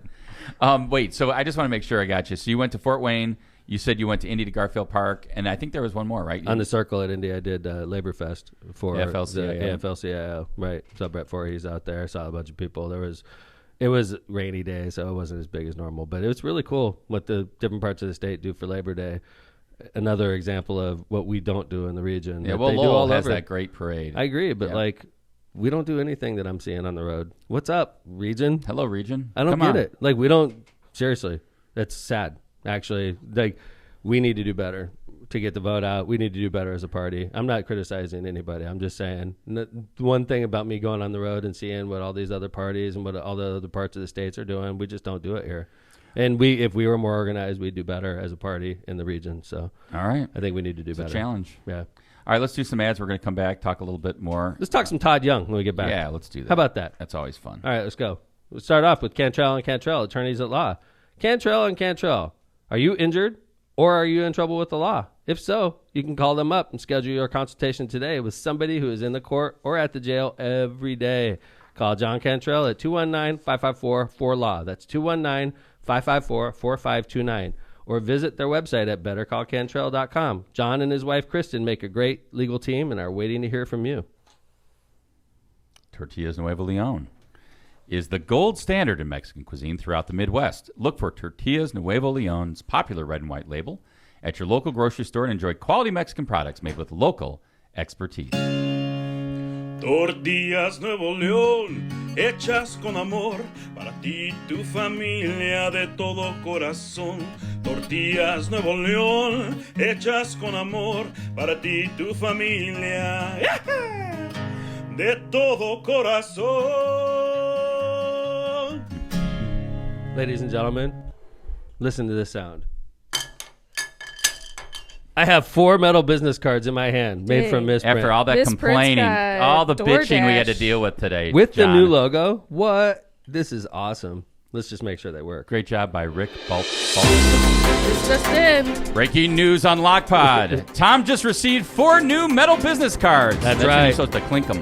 Speaker 2: Wait, so I just want to make sure I got you. So you went to Fort Wayne. You said you went to Indy to Garfield Park, and I think there was one more, right?
Speaker 1: On the circle at Indy, I did Labor Fest for
Speaker 2: AFL-CIO.
Speaker 1: the AFL-CIO. Right. So Brett Voorhees out there. I saw a bunch of people. It was a rainy day, so it wasn't as big as normal, but it was really cool what the different parts of the state do for Labor Day. Another example of what we don't do in the region.
Speaker 2: Yeah,
Speaker 1: that
Speaker 2: well,
Speaker 1: they do
Speaker 2: Lowell
Speaker 1: all
Speaker 2: has
Speaker 1: over.
Speaker 2: that great parade.
Speaker 1: I agree, but
Speaker 2: Yeah.
Speaker 1: like we don't do anything that I'm seeing on the road. What's up, region?
Speaker 2: Hello, region.
Speaker 1: I don't
Speaker 2: Come
Speaker 1: get
Speaker 2: on.
Speaker 1: it. Like we don't. Seriously, that's sad. Actually, like we need to do better to get the vote out. We need to do better as a party. I'm not criticizing anybody. I'm just saying one thing about me going on the road and seeing what all these other parties and what all the other parts of the states are doing. We just don't do it here. And if we were more organized, we'd do better as a party in the region. So
Speaker 2: All right.
Speaker 1: I think we need to do
Speaker 2: It's a
Speaker 1: better.
Speaker 2: challenge.
Speaker 1: Yeah.
Speaker 2: All right, let's do some ads. We're going to come back, talk a little bit more.
Speaker 1: Let's talk some Todd Young when we get back.
Speaker 2: Yeah, let's do that.
Speaker 1: How about that?
Speaker 2: That's always fun.
Speaker 1: All right, let's go. Let's start off with Cantrell and Cantrell, attorneys at law. Cantrell and Cantrell, are you injured or are you in trouble with the law? If so, you can call them up and schedule your consultation today with somebody who is in the court or at the jail every day. Call John Cantrell at 219-554-4LAW. That's 219-554-4529. Or visit their website at bettercallcantrell.com. John and his wife, Kristen, make a great legal team and are waiting to hear from you.
Speaker 2: Tortillas Nuevo Leon is the gold standard in Mexican cuisine throughout the Midwest. Look for Tortillas Nuevo Leon's popular red and white label at your local grocery store and enjoy quality Mexican products made with local expertise.
Speaker 5: Tortillas Nuevo León, hechas con amor, para ti y tu familia de todo corazón. Tortillas Nuevo León, hechas con amor, para ti y tu familia de todo corazón.
Speaker 1: Ladies and gentlemen, listen to this sound. I have 4 metal business cards in my hand made from misprint.
Speaker 2: After all that
Speaker 4: Misprint's
Speaker 2: complaining,
Speaker 4: got
Speaker 2: all the bitching we had to
Speaker 4: DoorDash.
Speaker 2: deal with today.
Speaker 1: With
Speaker 2: John.
Speaker 1: the new logo. What? This is awesome. Let's just make sure they work.
Speaker 2: Great job by Rick Bolton.
Speaker 4: It's just in.
Speaker 2: Breaking news on Lockpot. Tom just received 4 new metal business cards.
Speaker 1: That's
Speaker 2: when
Speaker 1: right.
Speaker 2: You're supposed to clink them.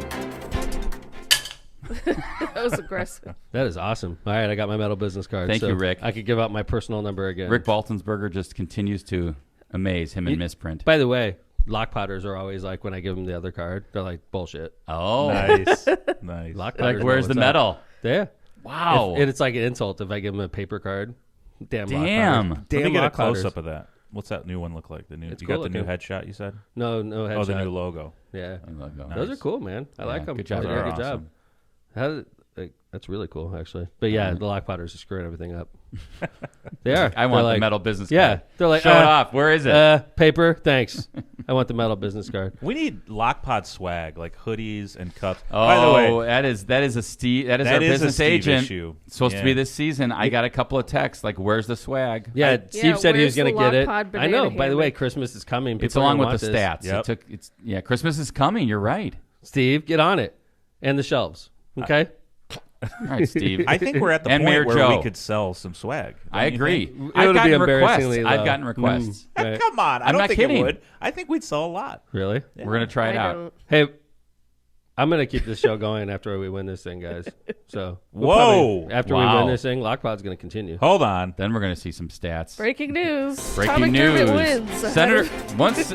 Speaker 4: That was aggressive.
Speaker 1: That is awesome. All right, I got my metal business card.
Speaker 2: Thank you, Rick.
Speaker 1: I could give out my personal number again.
Speaker 2: Rick Baltonsberger just continues to amaze him in misprint.
Speaker 1: By the way, Lockpotters are always like, when I give them the other card, they're like, bullshit.
Speaker 2: Oh.
Speaker 3: Nice. Nice.
Speaker 1: Lockpotters
Speaker 2: Like,
Speaker 1: know
Speaker 2: where's the
Speaker 1: what's up.
Speaker 2: medal?
Speaker 1: Yeah.
Speaker 2: Wow.
Speaker 1: It's like an insult if I give them a paper card. Damn.
Speaker 2: Damn.
Speaker 1: Lockpotters.
Speaker 3: Let
Speaker 1: Damn
Speaker 3: me get a
Speaker 1: Lockpotters.
Speaker 3: close-up of that. What's that new one look like? The new.
Speaker 1: It's
Speaker 3: You
Speaker 1: cool
Speaker 3: got the new
Speaker 1: looking.
Speaker 3: headshot, you said?
Speaker 1: No headshot.
Speaker 3: Oh, the new logo.
Speaker 1: Yeah.
Speaker 2: Logo.
Speaker 1: Those are cool, man. I like them.
Speaker 2: good job.
Speaker 1: They did a
Speaker 3: They're
Speaker 1: good job. How, that's really cool, actually. But yeah, the Lockpotters are screwing everything up. They are.
Speaker 2: I want
Speaker 1: They're
Speaker 2: the metal business
Speaker 1: Yeah.
Speaker 2: card.
Speaker 1: They're like,
Speaker 2: Show it off. Where is it?
Speaker 1: Paper, thanks. I want the metal business card.
Speaker 3: We need Lockpod swag, like hoodies and cups.
Speaker 2: Oh,
Speaker 3: By the way,
Speaker 2: that is our
Speaker 3: that is a
Speaker 2: business
Speaker 3: Steve
Speaker 2: agent.
Speaker 3: issue.
Speaker 2: It's supposed to be
Speaker 3: Yeah.
Speaker 2: this season. I got a couple of texts like, "Where's the swag?"
Speaker 1: Yeah, Steve said he was
Speaker 4: where's
Speaker 1: going to
Speaker 4: the
Speaker 1: get it.
Speaker 4: Lockpod
Speaker 1: I know.
Speaker 4: banana
Speaker 1: By the way,
Speaker 4: hammock?
Speaker 1: Christmas is coming.
Speaker 2: It's
Speaker 1: People are
Speaker 2: along
Speaker 1: gonna
Speaker 2: with the
Speaker 1: want
Speaker 2: stats.
Speaker 3: Yep.
Speaker 2: Christmas is coming. You're right.
Speaker 1: this. Steve, get on it. And the shelves. Okay?
Speaker 2: All right, Steve.
Speaker 3: I think we're at the
Speaker 2: And
Speaker 3: point
Speaker 2: Mayor
Speaker 3: where
Speaker 2: Joe.
Speaker 3: we could sell some swag.
Speaker 2: I
Speaker 3: Don't you
Speaker 2: agree.
Speaker 3: think?
Speaker 2: I've
Speaker 1: It would be
Speaker 2: gotten requests.
Speaker 1: embarrassingly
Speaker 2: I've
Speaker 1: low.
Speaker 2: gotten requests.
Speaker 1: Right.
Speaker 3: Come on. I
Speaker 2: I'm
Speaker 3: don't
Speaker 2: not
Speaker 3: think
Speaker 2: kidding.
Speaker 3: it would. I think we'd sell a lot.
Speaker 1: Really?
Speaker 2: We're gonna try it
Speaker 4: I
Speaker 2: out.
Speaker 4: don't.
Speaker 1: Hey, I'm going to keep this show going after we win this thing, guys. So,
Speaker 3: Whoa.
Speaker 1: after we
Speaker 2: Wow.
Speaker 1: win this thing, Lockpod's going to continue.
Speaker 3: Hold on.
Speaker 2: Then we're gonna see some stats.
Speaker 4: Breaking news.
Speaker 2: Breaking
Speaker 4: Tom McDermott
Speaker 2: news.
Speaker 4: wins.
Speaker 2: Senator,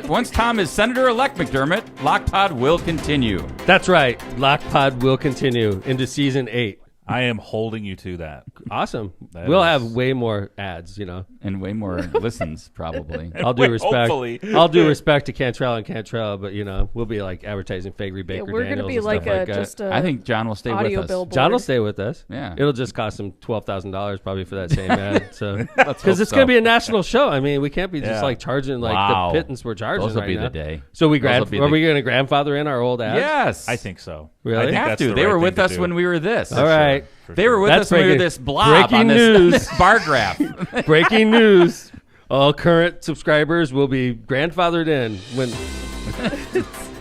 Speaker 2: once Tom is Senator-elect McDermott, Lockpod will continue.
Speaker 1: That's right. Lockpod will continue into season 8.
Speaker 3: I am holding you to that.
Speaker 1: Awesome.
Speaker 3: That
Speaker 1: We'll
Speaker 3: is-
Speaker 1: have way more ads, you know.
Speaker 2: And way more listens, probably.
Speaker 1: I'll do
Speaker 3: Wait,
Speaker 1: respect.
Speaker 3: hopefully.
Speaker 1: I'll do respect to Cantrell and Cantrell, but you know, we'll be like advertising Fakery Baker
Speaker 4: Yeah, we're
Speaker 1: Daniels
Speaker 4: gonna be
Speaker 1: and
Speaker 4: like
Speaker 1: stuff like that.
Speaker 4: just a
Speaker 2: I think John will stay with
Speaker 4: audio
Speaker 2: us.
Speaker 4: billboard.
Speaker 1: John will stay with us.
Speaker 2: Yeah.
Speaker 1: It'll just cost him $12,000 probably for that same ad. So
Speaker 2: Let's
Speaker 1: because
Speaker 2: hope
Speaker 1: it's
Speaker 2: so.
Speaker 1: going to be a national show. I mean, we can't be just
Speaker 3: Yeah.
Speaker 1: like charging like
Speaker 2: Wow.
Speaker 1: the pittance we're charging.
Speaker 2: Those will
Speaker 1: right
Speaker 2: be
Speaker 1: now.
Speaker 2: the day.
Speaker 1: So we
Speaker 2: Those will be
Speaker 1: are
Speaker 2: the-
Speaker 1: we going to grandfather in our old ads?
Speaker 2: Yes.
Speaker 3: I think so.
Speaker 1: Really?
Speaker 3: I think
Speaker 2: Have
Speaker 3: that's
Speaker 2: to.
Speaker 3: the
Speaker 2: They
Speaker 3: right
Speaker 2: were
Speaker 3: thing
Speaker 2: with
Speaker 3: to
Speaker 2: us
Speaker 3: do.
Speaker 2: when we were this.
Speaker 1: All right.
Speaker 3: For
Speaker 2: They were with
Speaker 1: That's
Speaker 2: us when we were
Speaker 1: breaking-
Speaker 2: this blob
Speaker 1: breaking
Speaker 2: on
Speaker 1: news.
Speaker 2: this bar graph.
Speaker 1: Breaking news. All current subscribers will be grandfathered in when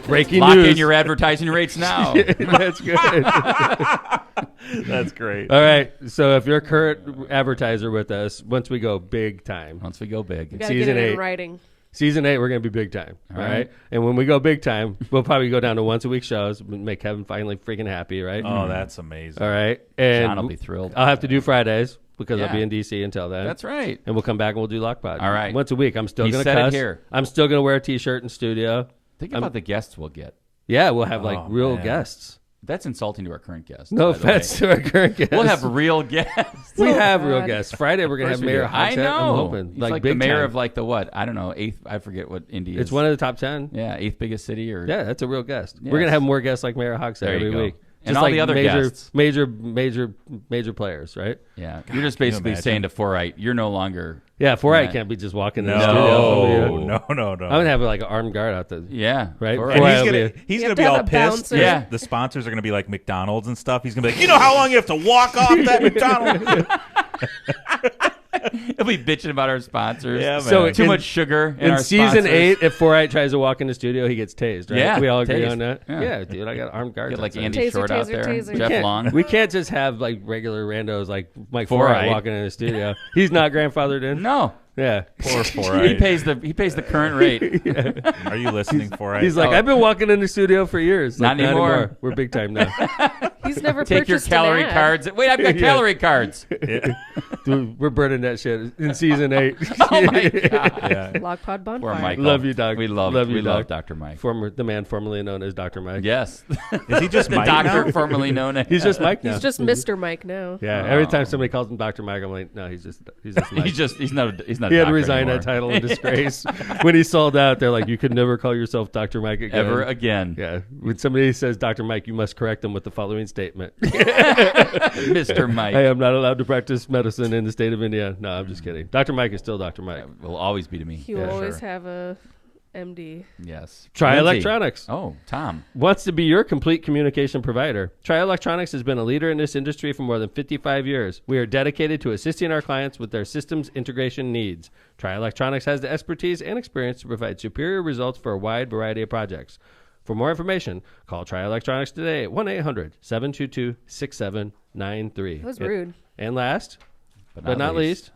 Speaker 1: breaking
Speaker 2: Lock
Speaker 1: news.
Speaker 2: in your advertising rates now.
Speaker 1: That's good.
Speaker 3: That's great.
Speaker 1: All right. So if you're a current advertiser with us, once we go big time,
Speaker 2: Once we go big.
Speaker 4: You gotta
Speaker 1: Season
Speaker 4: get it
Speaker 1: 8.
Speaker 4: in writing.
Speaker 1: season 8, we're going to be big time. All
Speaker 2: All
Speaker 1: right.
Speaker 2: right.
Speaker 1: And when we go big time, we'll probably go down to once a week shows, make Kevin finally freaking happy, right?
Speaker 3: Oh, that's amazing.
Speaker 1: All right. And
Speaker 2: John will be thrilled.
Speaker 1: I'll have to do Fridays because I'll
Speaker 2: Yeah.
Speaker 1: be in DC until then.
Speaker 2: That's right.
Speaker 1: And we'll come back and we'll do Lockpot.
Speaker 2: All right.
Speaker 1: Once a week. I'm still
Speaker 2: He
Speaker 1: going to
Speaker 2: said it
Speaker 1: cuss.
Speaker 2: here.
Speaker 1: I'm still going to wear a T-shirt in studio.
Speaker 2: Think about the guests we'll get.
Speaker 1: Yeah, we'll have like
Speaker 3: Oh,
Speaker 1: real
Speaker 3: man.
Speaker 1: guests.
Speaker 2: That's insulting to our current guests.
Speaker 1: No
Speaker 2: by the way.
Speaker 1: offense to our current guests.
Speaker 2: We'll have real guests.
Speaker 1: we
Speaker 4: Oh,
Speaker 1: have real
Speaker 4: God.
Speaker 1: guests. Friday we're going to
Speaker 2: Of
Speaker 1: have
Speaker 2: course we
Speaker 1: Mayor
Speaker 2: do. I
Speaker 1: Hogshead.
Speaker 2: know.
Speaker 1: I'm hoping.
Speaker 2: He's like
Speaker 1: big
Speaker 2: the mayor
Speaker 1: time.
Speaker 2: of like the what? I don't know. Eighth. I forget what Indy is.
Speaker 1: It's one of the top 10.
Speaker 2: Yeah, eighth biggest city or
Speaker 1: Yeah, that's a real guest.
Speaker 2: Yes.
Speaker 1: We're gonna have more guests like Mayor Hogshead
Speaker 2: There you
Speaker 1: every
Speaker 2: go.
Speaker 1: week.
Speaker 2: And
Speaker 1: Just
Speaker 2: all
Speaker 1: like
Speaker 2: the other guests.
Speaker 1: major players, right?
Speaker 2: Yeah. You're just basically
Speaker 3: imagine?
Speaker 2: saying to 4-8, you're no longer.
Speaker 1: Yeah, 4-8
Speaker 2: Right.
Speaker 1: can't be just walking in
Speaker 3: No,
Speaker 1: the studio.
Speaker 3: no.
Speaker 1: I'm gonna have like an armed guard out there.
Speaker 2: Yeah.
Speaker 1: Right?
Speaker 2: 4-8.
Speaker 3: And
Speaker 1: Or
Speaker 3: he's
Speaker 1: I'll
Speaker 3: gonna
Speaker 1: be-
Speaker 3: he's
Speaker 4: You
Speaker 3: gonna
Speaker 4: have
Speaker 3: be
Speaker 4: to
Speaker 3: all
Speaker 4: have a
Speaker 3: pissed.
Speaker 4: bouncer.
Speaker 2: Yeah.
Speaker 3: The sponsors are gonna be like McDonald's and stuff. He's gonna be like, you know how long you have to walk off that McDonald's?
Speaker 2: He'll be bitching about our sponsors.
Speaker 3: Yeah,
Speaker 1: So
Speaker 3: man.
Speaker 2: Too much sugar in
Speaker 1: In
Speaker 2: our
Speaker 1: season
Speaker 2: sponsors.
Speaker 1: 8, if 4-Eyed tries to walk in the studio, he gets tased, right?
Speaker 2: Yeah,
Speaker 1: We all agree
Speaker 2: tased.
Speaker 1: on that?
Speaker 2: Yeah.
Speaker 1: Yeah, dude, I got armed guards.
Speaker 2: Get like
Speaker 1: outside.
Speaker 2: Andy
Speaker 4: Taser,
Speaker 2: Short out
Speaker 4: taser,
Speaker 2: there,
Speaker 4: taser.
Speaker 2: Jeff Long.
Speaker 1: We can't just have like regular randos like Mike 4-Eyed
Speaker 2: Four-Eyed.
Speaker 1: walking in the studio. He's not grandfathered in.
Speaker 2: No,
Speaker 1: Yeah.
Speaker 3: Poor
Speaker 2: he
Speaker 3: 4-eyed.
Speaker 2: pays the current rate.
Speaker 3: Are you listening, 4-eyed?
Speaker 1: He's like, I've been walking in the studio for years.
Speaker 2: Not
Speaker 1: Like,
Speaker 2: anymore.
Speaker 1: We're big time now.
Speaker 4: He's never
Speaker 2: Take your
Speaker 4: purchased
Speaker 2: calorie
Speaker 4: an ad.
Speaker 2: cards. Wait, I've got
Speaker 1: Yeah.
Speaker 2: calorie cards.
Speaker 1: Dude, we're burning that shit in season 8.
Speaker 2: Oh my god.
Speaker 3: Yeah.
Speaker 4: Lockpod
Speaker 2: Poor
Speaker 4: bonfire.
Speaker 2: Michael.
Speaker 1: Love you, Doc.
Speaker 2: We love
Speaker 1: Love you,
Speaker 2: we love
Speaker 1: Doc.
Speaker 2: Dr. Mike.
Speaker 1: The man formerly known as Dr. Mike.
Speaker 2: Yes.
Speaker 3: Is he just
Speaker 2: The
Speaker 3: Mike
Speaker 2: doctor
Speaker 3: now?
Speaker 2: formerly known as.
Speaker 1: He's just Mike now.
Speaker 4: He's just Mr. Mike now.
Speaker 1: Yeah. Every time somebody calls him Dr. Mike, I'm like, no, he's just Mike.
Speaker 2: he's not a
Speaker 1: He had to
Speaker 2: doctor
Speaker 1: resign
Speaker 2: anymore.
Speaker 1: that title in disgrace. When he sold out, they're like, you could never call yourself Dr. Mike again.
Speaker 2: Ever again.
Speaker 1: Yeah. When somebody says Dr. Mike, you must correct them with the following statement.
Speaker 2: Mr. Mike.
Speaker 1: I am not allowed to practice medicine in the state of India. No, I'm just kidding. Dr. Mike is still Dr. Mike.
Speaker 2: Will always be to me.
Speaker 4: He will
Speaker 1: Yeah,
Speaker 4: always
Speaker 2: sure.
Speaker 4: have a MD.
Speaker 2: Yes.
Speaker 1: Try
Speaker 2: Lindsay.
Speaker 1: Electronics.
Speaker 2: Oh, Tom.
Speaker 1: Wants to be your complete communication provider. Tri Electronics has been a leader in this industry for more than 55 years. We are dedicated to assisting our clients with their systems integration needs. Tri Electronics has the expertise and experience to provide superior results for a wide variety of projects. For more information, call Tri Electronics today at 1-800-722-6793.
Speaker 4: That was rude.
Speaker 1: And last, but not least,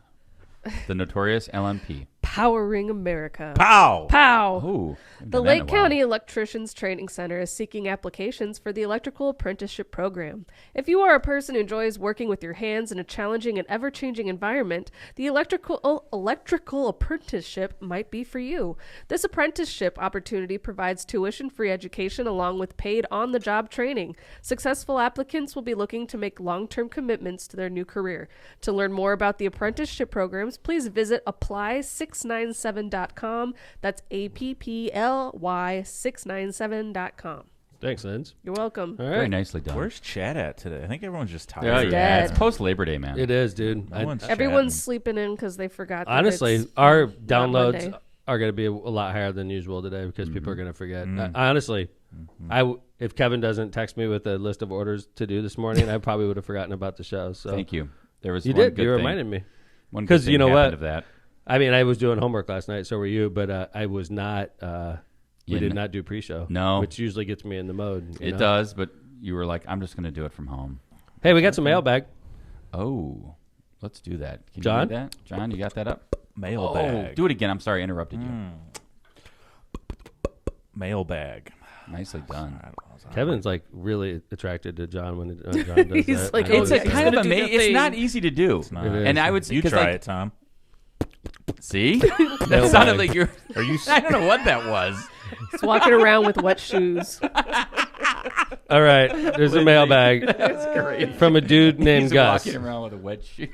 Speaker 2: the notorious LMP.
Speaker 4: Powering America.
Speaker 3: Pow!
Speaker 4: Pow!
Speaker 2: Oh,
Speaker 4: The Lake County Electricians Training Center is seeking applications for the Electrical Apprenticeship Program. If you are a person who enjoys working with your hands in a challenging and ever-changing environment, the electrical apprenticeship might be for you. This apprenticeship opportunity provides tuition-free education along with paid on-the-job training. Successful applicants will be looking to make long-term commitments to their new career. To learn more about the apprenticeship programs, please visit apply697.com. That's APPLY697.com.
Speaker 1: thanks, Linz.
Speaker 4: You're welcome.
Speaker 1: All
Speaker 2: Very
Speaker 1: right.
Speaker 2: nicely done.
Speaker 3: Where's Chad at today? I think everyone's just tired.
Speaker 2: Yeah,
Speaker 4: dead.
Speaker 2: it's post Labor Day, man.
Speaker 1: It is, dude.
Speaker 3: No one's
Speaker 4: Everyone's
Speaker 3: chatting.
Speaker 4: sleeping in because they forgot. That
Speaker 1: Honestly,
Speaker 4: it's
Speaker 1: our
Speaker 4: not
Speaker 1: downloads
Speaker 4: Monday.
Speaker 1: are going to be a lot higher than usual today because people are going to forget. Honestly, if Kevin doesn't text me with a list of orders to do this morning, I probably would have forgotten about the show. So
Speaker 2: Thank you. There was
Speaker 1: You
Speaker 2: one
Speaker 1: did.
Speaker 2: good
Speaker 1: You
Speaker 2: thing.
Speaker 1: reminded me.
Speaker 2: One
Speaker 1: 'Cause
Speaker 2: good thing
Speaker 1: you know
Speaker 2: happened
Speaker 1: what?
Speaker 2: Of that.
Speaker 1: I mean, I was doing homework last night, so were you, but I was not. We
Speaker 2: You
Speaker 1: did
Speaker 2: kn-
Speaker 1: not do pre-show.
Speaker 2: No.
Speaker 1: Which usually gets me in the mode. you
Speaker 2: It
Speaker 1: know?
Speaker 2: does, but you were like, I'm just going to do it from home.
Speaker 1: Hey, we got some mailbag.
Speaker 2: Oh, let's do that. Can
Speaker 1: John?
Speaker 2: you do that? John, you got that up?
Speaker 3: Mailbag.
Speaker 2: Oh, do it again. I'm sorry, I interrupted you.
Speaker 3: Mailbag.
Speaker 2: Nicely done.
Speaker 1: Kevin's like really attracted to John when John does
Speaker 4: He's
Speaker 1: that.
Speaker 4: like,
Speaker 1: I know
Speaker 2: It's
Speaker 4: he's
Speaker 2: a
Speaker 1: this.
Speaker 2: kind of
Speaker 4: gonna do the
Speaker 2: amazing. It's
Speaker 4: thing.
Speaker 2: not easy to do.
Speaker 3: It's not.
Speaker 1: It is.
Speaker 2: And I would say,
Speaker 3: You
Speaker 2: 'cause,
Speaker 3: try
Speaker 2: like,
Speaker 3: it, Tom.
Speaker 2: See? That sounded like you're.
Speaker 3: Are you?
Speaker 2: I don't know what that was.
Speaker 4: He's walking around with wet shoes.
Speaker 1: All right, there's a mailbag
Speaker 2: That's great.
Speaker 1: from a dude named
Speaker 2: He's
Speaker 1: Gus.
Speaker 2: walking around with a wet shoe.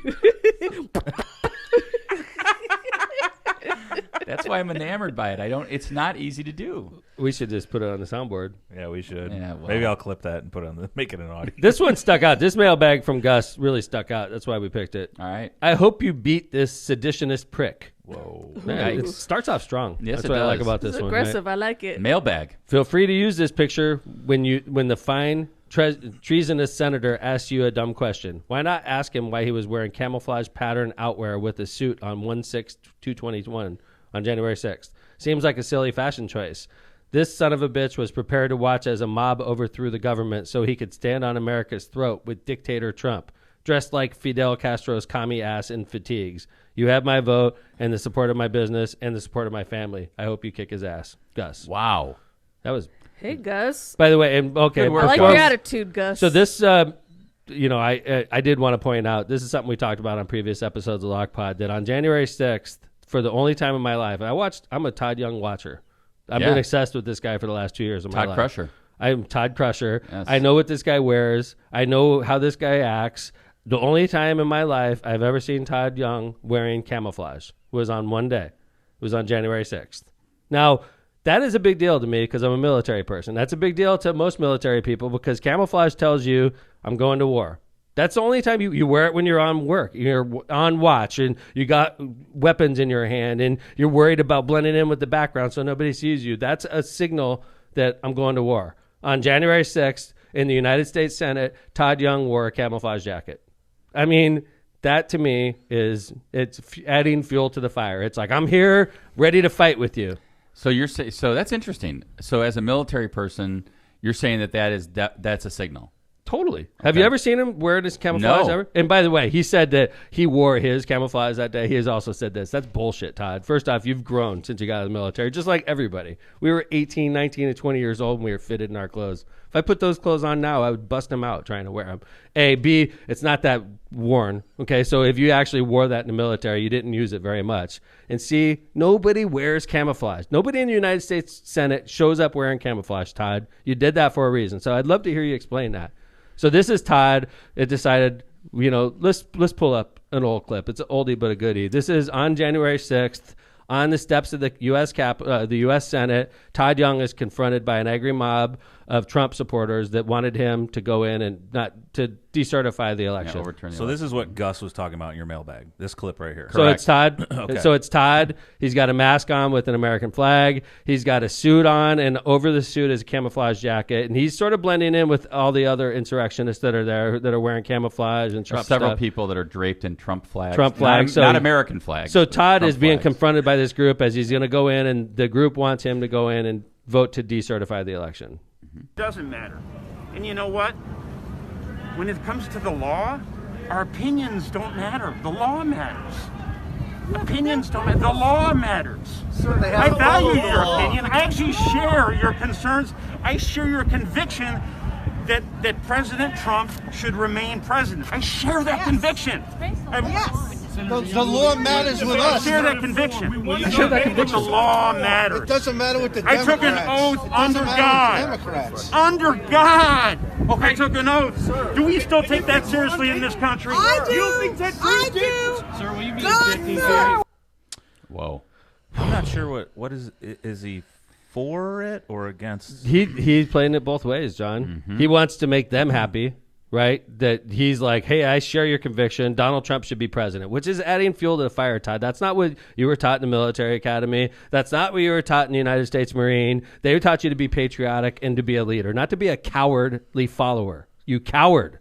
Speaker 2: That's why I'm enamored by it. It's not easy to do.
Speaker 1: We should just put it on the soundboard.
Speaker 3: Yeah, we should.
Speaker 2: Yeah, well.
Speaker 3: Maybe I'll clip that and put it on make it an audio.
Speaker 1: This one stuck out. This mailbag from Gus really stuck out. That's why we picked it.
Speaker 2: All right.
Speaker 1: I hope you beat this seditionist prick.
Speaker 3: Whoa.
Speaker 1: Yeah, it
Speaker 2: Yikes.
Speaker 1: starts off strong.
Speaker 2: Yes,
Speaker 1: That's
Speaker 2: it
Speaker 1: what I like
Speaker 2: does.
Speaker 1: about
Speaker 4: It's
Speaker 1: this one.
Speaker 4: aggressive.
Speaker 1: right?
Speaker 4: I like it.
Speaker 2: Mailbag.
Speaker 1: Feel free to use this picture when the fine treasonous senator asks you a dumb question. Why not ask him why he was wearing camouflage pattern outwear with a suit on 1/6/2021 on January 6th? Seems like a silly fashion choice. This son of a bitch was prepared to watch as a mob overthrew the government so he could stand on America's throat with dictator Trump, dressed like Fidel Castro's commie ass in fatigues. You have my vote and the support of my business and the support of my family. I hope you kick his ass. Gus.
Speaker 2: Wow.
Speaker 1: That was,
Speaker 4: Hey, Gus.
Speaker 1: by the way, and okay.
Speaker 2: Good work,
Speaker 4: I like
Speaker 2: Gus.
Speaker 4: your attitude, Gus.
Speaker 1: So this, I did want to point out, this is something we talked about on previous episodes of Lockpot, that on January 6th, for the only time in my life, I'm a Todd Young watcher. I've
Speaker 2: Yeah.
Speaker 1: been obsessed with this guy for the last 2 years of my
Speaker 2: Todd
Speaker 1: life.
Speaker 2: Crusher.
Speaker 1: I'm Todd Crusher.
Speaker 2: Yes.
Speaker 1: I know what this guy wears. I know how this guy acts. The only time in my life I've ever seen Todd Young wearing camouflage was on one day. It was on January 6th. Now, that is a big deal to me because I'm a military person. That's a big deal to most military people because camouflage tells you I'm going to war. That's the only time you wear it when you're on work. You're on watch and you got weapons in your hand and you're worried about blending in with the background so nobody sees you. That's a signal that I'm going to war. On January 6th in the United States Senate, Todd Young wore a camouflage jacket. I mean, That to me it's adding fuel to the fire. It's like, I'm here ready to fight with you.
Speaker 2: So you're so that's interesting. So as a military person, you're saying that's a signal.
Speaker 1: Totally. Have you ever seen him wear his camouflage ever? And by the way, he said that he wore his camouflage that day. He has also said this. That's bullshit, Todd. First off, you've grown since you got out of the military, just like everybody. We were 18, 19, and 20 years old, and we were fitted in our clothes. If I put those clothes on now, I would bust them out trying to wear them. A, B, it's not that worn. Okay, so if you actually wore that in the military, you didn't use it very much. And C, nobody wears camouflage. Nobody in the United States Senate shows up wearing camouflage, Todd. You did that for a reason. So I'd love to hear you explain that. So this is Todd. It decided, let's pull up an old clip. It's an oldie but a goodie. This is on January 6th. On the steps of the U.S. Senate, Todd Young is confronted by an angry mob of Trump supporters that wanted him to go in and not to decertify the election.
Speaker 2: Yeah, overturn the
Speaker 3: So
Speaker 2: election.
Speaker 3: this is what Gus was talking about in your mailbag. This clip right here.
Speaker 1: So it's Todd.
Speaker 3: Okay.
Speaker 1: So it's Todd. He's got a mask on with an American flag. He's got a suit on, and over the suit is a camouflage jacket. And he's sort of blending in with all the other insurrectionists that are there that are wearing camouflage and Trump
Speaker 2: There's several
Speaker 1: stuff.
Speaker 2: people that are draped in Trump flags.
Speaker 1: Trump flags.
Speaker 2: Not American flags.
Speaker 1: So Todd
Speaker 2: Trump
Speaker 1: is being
Speaker 2: flags.
Speaker 1: confronted by this group as he's going to go in, and the group wants him to go in and vote to decertify the election.
Speaker 6: Doesn't matter. And you know what? When it comes to the law, our opinions don't matter. The law matters. Opinions don't matter. The law matters. I value your opinion. I actually share your concerns. I share your conviction that President Trump should remain president. I share that conviction.
Speaker 7: The law matters with
Speaker 6: I
Speaker 7: us.
Speaker 6: share that conviction.
Speaker 1: I share that conviction.
Speaker 6: The law matters.
Speaker 7: It doesn't matter with the
Speaker 6: I
Speaker 7: Democrats.
Speaker 6: took an oath
Speaker 7: It
Speaker 6: under
Speaker 7: doesn't matter
Speaker 6: God.
Speaker 7: with the Democrats.
Speaker 6: Under God. I took an oath. Do we still take that seriously in this country?
Speaker 8: I do.
Speaker 6: You think that
Speaker 8: I do.
Speaker 6: Sir, will you be
Speaker 8: God, no.
Speaker 2: Whoa.
Speaker 3: I'm not sure what is he for it or against?
Speaker 1: He's playing it both ways, John. He wants to make them happy, right? That he's like, hey, I share your conviction. Donald Trump should be president, which is adding fuel to the fire, Todd. That's not what you were taught in the military academy. That's not what you were taught in the United States Marine. They taught you to be patriotic and to be a leader, not to be a cowardly follower. You coward.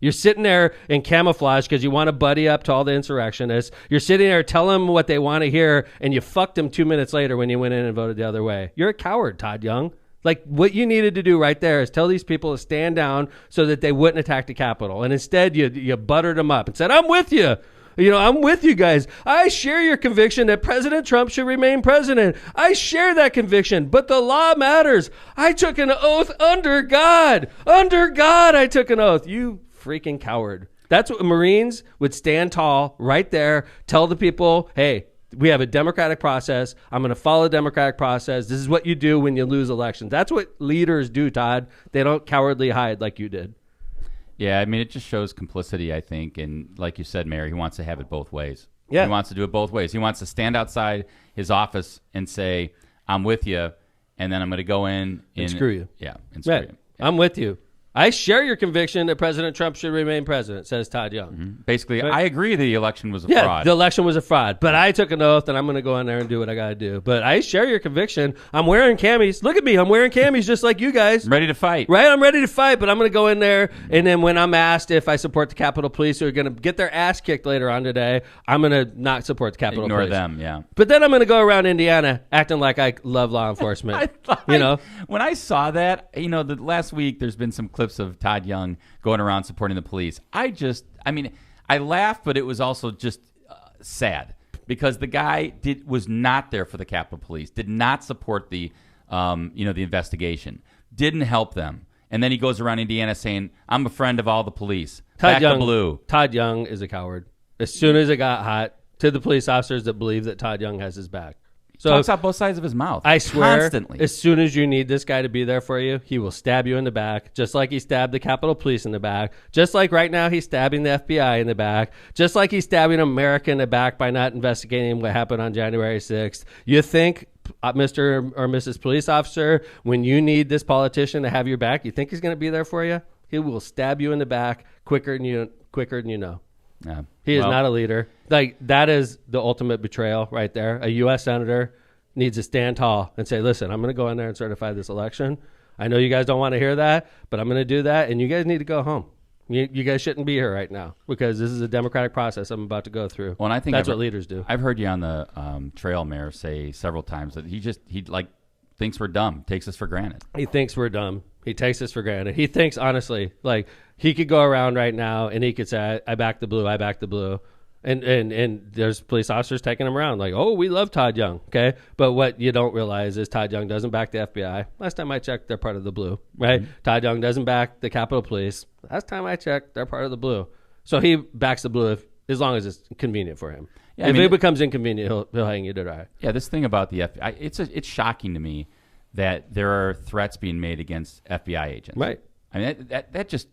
Speaker 1: You're sitting there in camouflage because you want to buddy up to all the insurrectionists. You're sitting there telling them what they want to hear, and you fucked them 2 minutes later when you went in and voted the other way. You're a coward, Todd Young. Like, what you needed to do right there is tell these people to stand down so that they wouldn't attack the Capitol. And instead, you buttered them up and said, I'm with you. I'm with you guys. I share your conviction that President Trump should remain president. I share that conviction, but the law matters. I took an oath under God. Under God, I took an oath. You freaking coward. That's what Marines would stand tall right there, tell the people, hey, we have a democratic process. I'm going to follow the democratic process. This is what you do when you lose elections. That's what leaders do, Todd. They don't cowardly hide like you did.
Speaker 2: Yeah, I mean, it just shows complicity, I think. And like you said, Mayor, he wants to have it both ways.
Speaker 1: Yeah.
Speaker 2: He wants to do it both ways. He wants to stand outside his office and say, I'm with you, and then I'm going to go in
Speaker 1: And screw you.
Speaker 2: Yeah, and screw
Speaker 1: Right.
Speaker 2: you.
Speaker 1: I'm with you. I share your conviction that President Trump should remain president, says Todd Young.
Speaker 2: Basically,
Speaker 1: Right.
Speaker 2: I agree the election was a
Speaker 1: Yeah,
Speaker 2: fraud.
Speaker 1: the election was a fraud, but I took an oath and I'm going to go in there and do what I got to do. But I share your conviction. I'm wearing camis. Look at me. I'm wearing camis just like you guys.
Speaker 2: I'm ready to fight.
Speaker 1: Right? I'm ready to fight, but I'm going to go in there. And then when I'm asked if I support the Capitol Police who are going to get their ass kicked later on today, I'm going to not support the Capitol
Speaker 2: Ignore
Speaker 1: Police.
Speaker 2: them, yeah.
Speaker 1: But then I'm going to go around Indiana acting like I love law enforcement.
Speaker 2: When I saw that, the last week there's been some clips of Todd Young going around supporting the police. I laughed, but it was also just sad because the guy was not there for the Capitol Police, did not support the investigation, didn't help them. And then he goes around Indiana saying, I'm a friend of all the police. Back to blue.
Speaker 1: Todd Young is a coward. As soon as it got hot, to the police officers that believe that Todd Young has his back. So
Speaker 2: Talks out both sides of his mouth.
Speaker 1: I swear,
Speaker 2: constantly.
Speaker 1: as soon as you need this guy to be there for you, he will stab you in the back, just like he stabbed the Capitol Police in the back, just like right now he's stabbing the FBI in the back, just like he's stabbing America in the back by not investigating what happened on January 6th. You think, Mr. or Mrs. Police Officer, when you need this politician to have your back, you think he's going to be there for you? He will stab you in the back quicker than you know.
Speaker 2: Yeah.
Speaker 1: He is not a leader. Like, that is the ultimate betrayal right there. A U.S. senator needs to stand tall and say, listen, I'm going to go in there and certify this election. I know you guys don't want to hear that, but I'm going to do that, and you guys need to go home. You guys shouldn't be here right now because this is a democratic process I'm about to go through.
Speaker 2: Well, and I think
Speaker 1: that's what leaders do.
Speaker 2: I've heard you on the trail, Mayor, say several times that he like thinks we're dumb, takes us for granted.
Speaker 1: He thinks we're dumb. He takes us for granted. He thinks, honestly, like he could go around right now and he could say, I back the blue, I back the blue. And there's police officers taking him around like, oh, we love Todd Young, okay? But what you don't realize is Todd Young doesn't back the FBI. Last time I checked, they're part of the blue, right? Mm-hmm. Todd Young doesn't back the Capitol Police. Last time I checked, they're part of the blue. So he backs the blue as long as it's convenient for him. Yeah, if it becomes inconvenient, he'll hang you to dry.
Speaker 2: Yeah, this thing about the FBI, it's shocking to me that there are threats being made against FBI agents.
Speaker 1: Right.
Speaker 2: I mean, that just.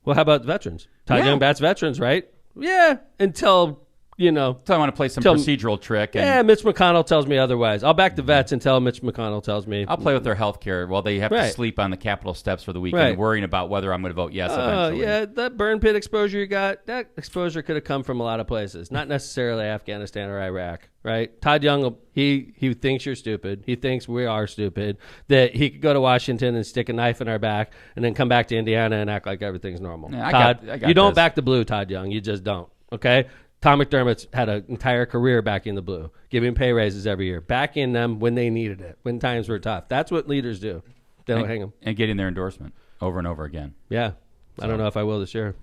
Speaker 1: Well, how about veterans? Todd Young bats veterans, right? Yeah, until I want
Speaker 2: to play some procedural trick. And
Speaker 1: Mitch McConnell tells me otherwise. I'll back the vets until Mitch McConnell tells me.
Speaker 2: I'll play with their health care while they have to sleep on the Capitol steps for the weekend, worrying about whether I'm going to vote yes eventually.
Speaker 1: Yeah, that burn pit exposure you got, that exposure could have come from a lot of places, not necessarily Afghanistan or Iraq, right? Todd Young, he thinks you're stupid. He thinks we are stupid, that he could go to Washington and stick a knife in our back and then come back to Indiana and act like everything's normal.
Speaker 2: Yeah,
Speaker 1: Todd, you don't back the blue, Todd Young. You just don't, okay? Tom McDermott's had an entire career backing the blue, giving pay raises every year, backing them when they needed it, when times were tough. That's what leaders do. They don't hang them.
Speaker 2: And getting their endorsement over and over again.
Speaker 1: Yeah. So. I don't know if I will this year.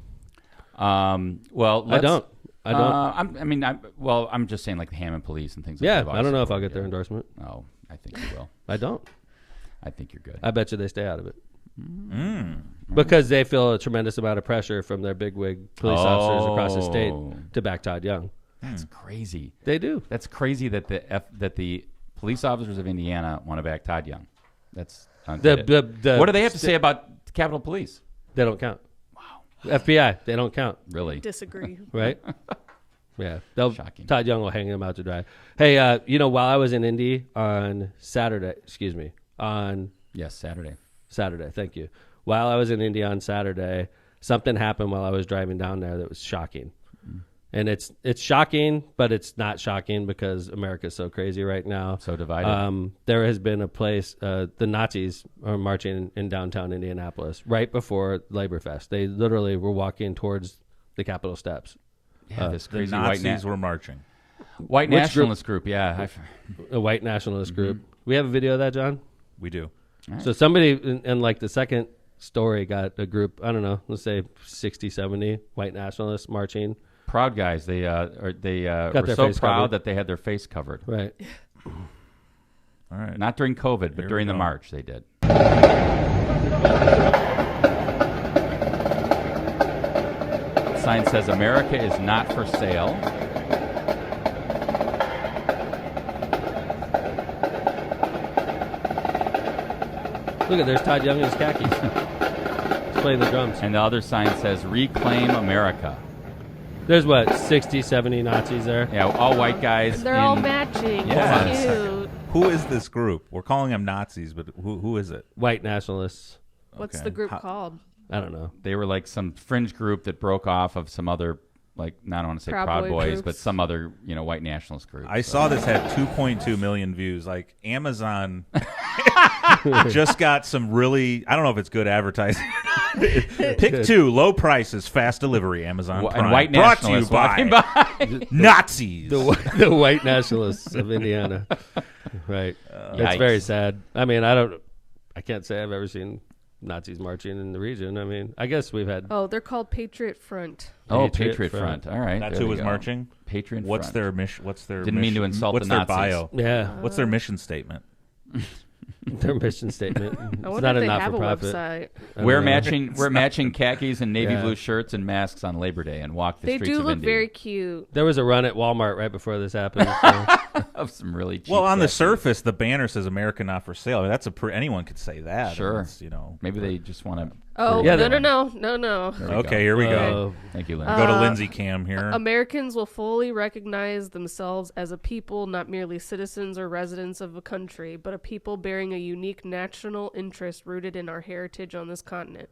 Speaker 2: Well,
Speaker 1: I don't.
Speaker 2: I'm just saying like the Hammond Police and things like that.
Speaker 1: Yeah, I don't know if I'll get their endorsement.
Speaker 2: Oh, I think you will.
Speaker 1: I don't.
Speaker 2: I think you're good.
Speaker 1: I bet you they stay out of it. Because they feel a tremendous amount of pressure from their bigwig police officers across the state to back Todd Young.
Speaker 2: That's crazy.
Speaker 1: They do.
Speaker 2: That's crazy that the police officers of Indiana want to back Todd Young. That's what do they have to say about Capitol Police?
Speaker 1: They don't count. Wow. FBI, they don't count.
Speaker 2: Really?
Speaker 4: Disagree.
Speaker 1: Right? Yeah.
Speaker 2: Shocking.
Speaker 1: Todd Young will hang them out to dry. Hey, while I was in Indy on Saturday, Saturday, thank you. While I was in Indy on Saturday, something happened while I was driving down there that was shocking. And it's shocking, but it's not shocking because America's so crazy right now.
Speaker 2: So divided.
Speaker 1: There has been a place, the Nazis are marching in downtown Indianapolis right before Labor Fest. They literally were walking towards the Capitol steps.
Speaker 2: Yeah, this crazy
Speaker 3: the Nazis were marching.
Speaker 2: White nationalist group, yeah.
Speaker 1: A white nationalist group. We have a video of that, John?
Speaker 3: We do.
Speaker 1: Right. So somebody in like the second story got a group, I don't know, let's say 60, 70 white nationalists marching.
Speaker 2: Proud guys. They were so proud that they had their face covered.
Speaker 1: Right.
Speaker 3: All right.
Speaker 2: Not during COVID, but during the march they did. Sign says America is not for sale.
Speaker 1: Look at, there's Todd Young in his khakis. He's playing the drums.
Speaker 2: And the other sign says Reclaim America.
Speaker 1: There's what, 60, 70 Nazis there?
Speaker 2: Yeah, all white guys.
Speaker 4: And they're all matching.
Speaker 2: Yeah.
Speaker 4: Cute.
Speaker 3: Who is this group? We're calling them Nazis, but who is it?
Speaker 1: White nationalists.
Speaker 4: What's the group called?
Speaker 1: I don't know.
Speaker 2: They were like some fringe group that broke off of some other, like, I don't want to say Proud Boys,
Speaker 4: groups.
Speaker 2: but some other, white nationalist group.
Speaker 3: I saw this had 2.2 million views. Like Amazon just got some really, I don't know if it's good advertising. Pick 2, low prices, fast delivery, Amazon Prime.
Speaker 2: And white
Speaker 3: brought to you
Speaker 2: nationalists
Speaker 3: by Nazis.
Speaker 1: The white nationalists of Indiana. Right. It's very sad. I mean, I can't say I've ever seen Nazis marching in the region. I mean, I guess we've had.
Speaker 4: Oh, they're called Patriot Front.
Speaker 2: Patriot Front. All right.
Speaker 3: That's who was marching?
Speaker 2: Patriot
Speaker 3: What's
Speaker 2: Front.
Speaker 3: their mission?
Speaker 2: Didn't mean to insult
Speaker 3: What's
Speaker 2: the
Speaker 3: their
Speaker 2: Nazis.
Speaker 3: bio?
Speaker 1: Yeah.
Speaker 3: What's their mission statement?
Speaker 1: Their mission statement.
Speaker 4: I
Speaker 1: It's
Speaker 4: wonder
Speaker 1: not
Speaker 4: if
Speaker 1: a
Speaker 4: they have a
Speaker 1: not-for-profit.
Speaker 4: website.
Speaker 2: Wear matching khakis and navy blue shirts and masks on Labor Day and walk the
Speaker 4: They
Speaker 2: streets
Speaker 4: do
Speaker 2: of
Speaker 4: look
Speaker 2: Indy.
Speaker 4: very cute.
Speaker 1: There was a run at Walmart right before this happened. So.
Speaker 2: Of some really cheap
Speaker 3: Well, on the
Speaker 2: khakis.
Speaker 3: surface, the banner says "America not for sale." I mean, that's anyone could say that.
Speaker 2: Sure.
Speaker 3: It's,
Speaker 2: Maybe they just want to.
Speaker 4: Oh,
Speaker 1: Yeah,
Speaker 4: no.
Speaker 3: Okay, here we go.
Speaker 2: Thank you, Lindsay.
Speaker 3: Go to Lindsay Cam here.
Speaker 4: Americans will fully recognize themselves as a people, not merely citizens or residents of a country, but a people bearing a unique national interest rooted in our heritage on this continent.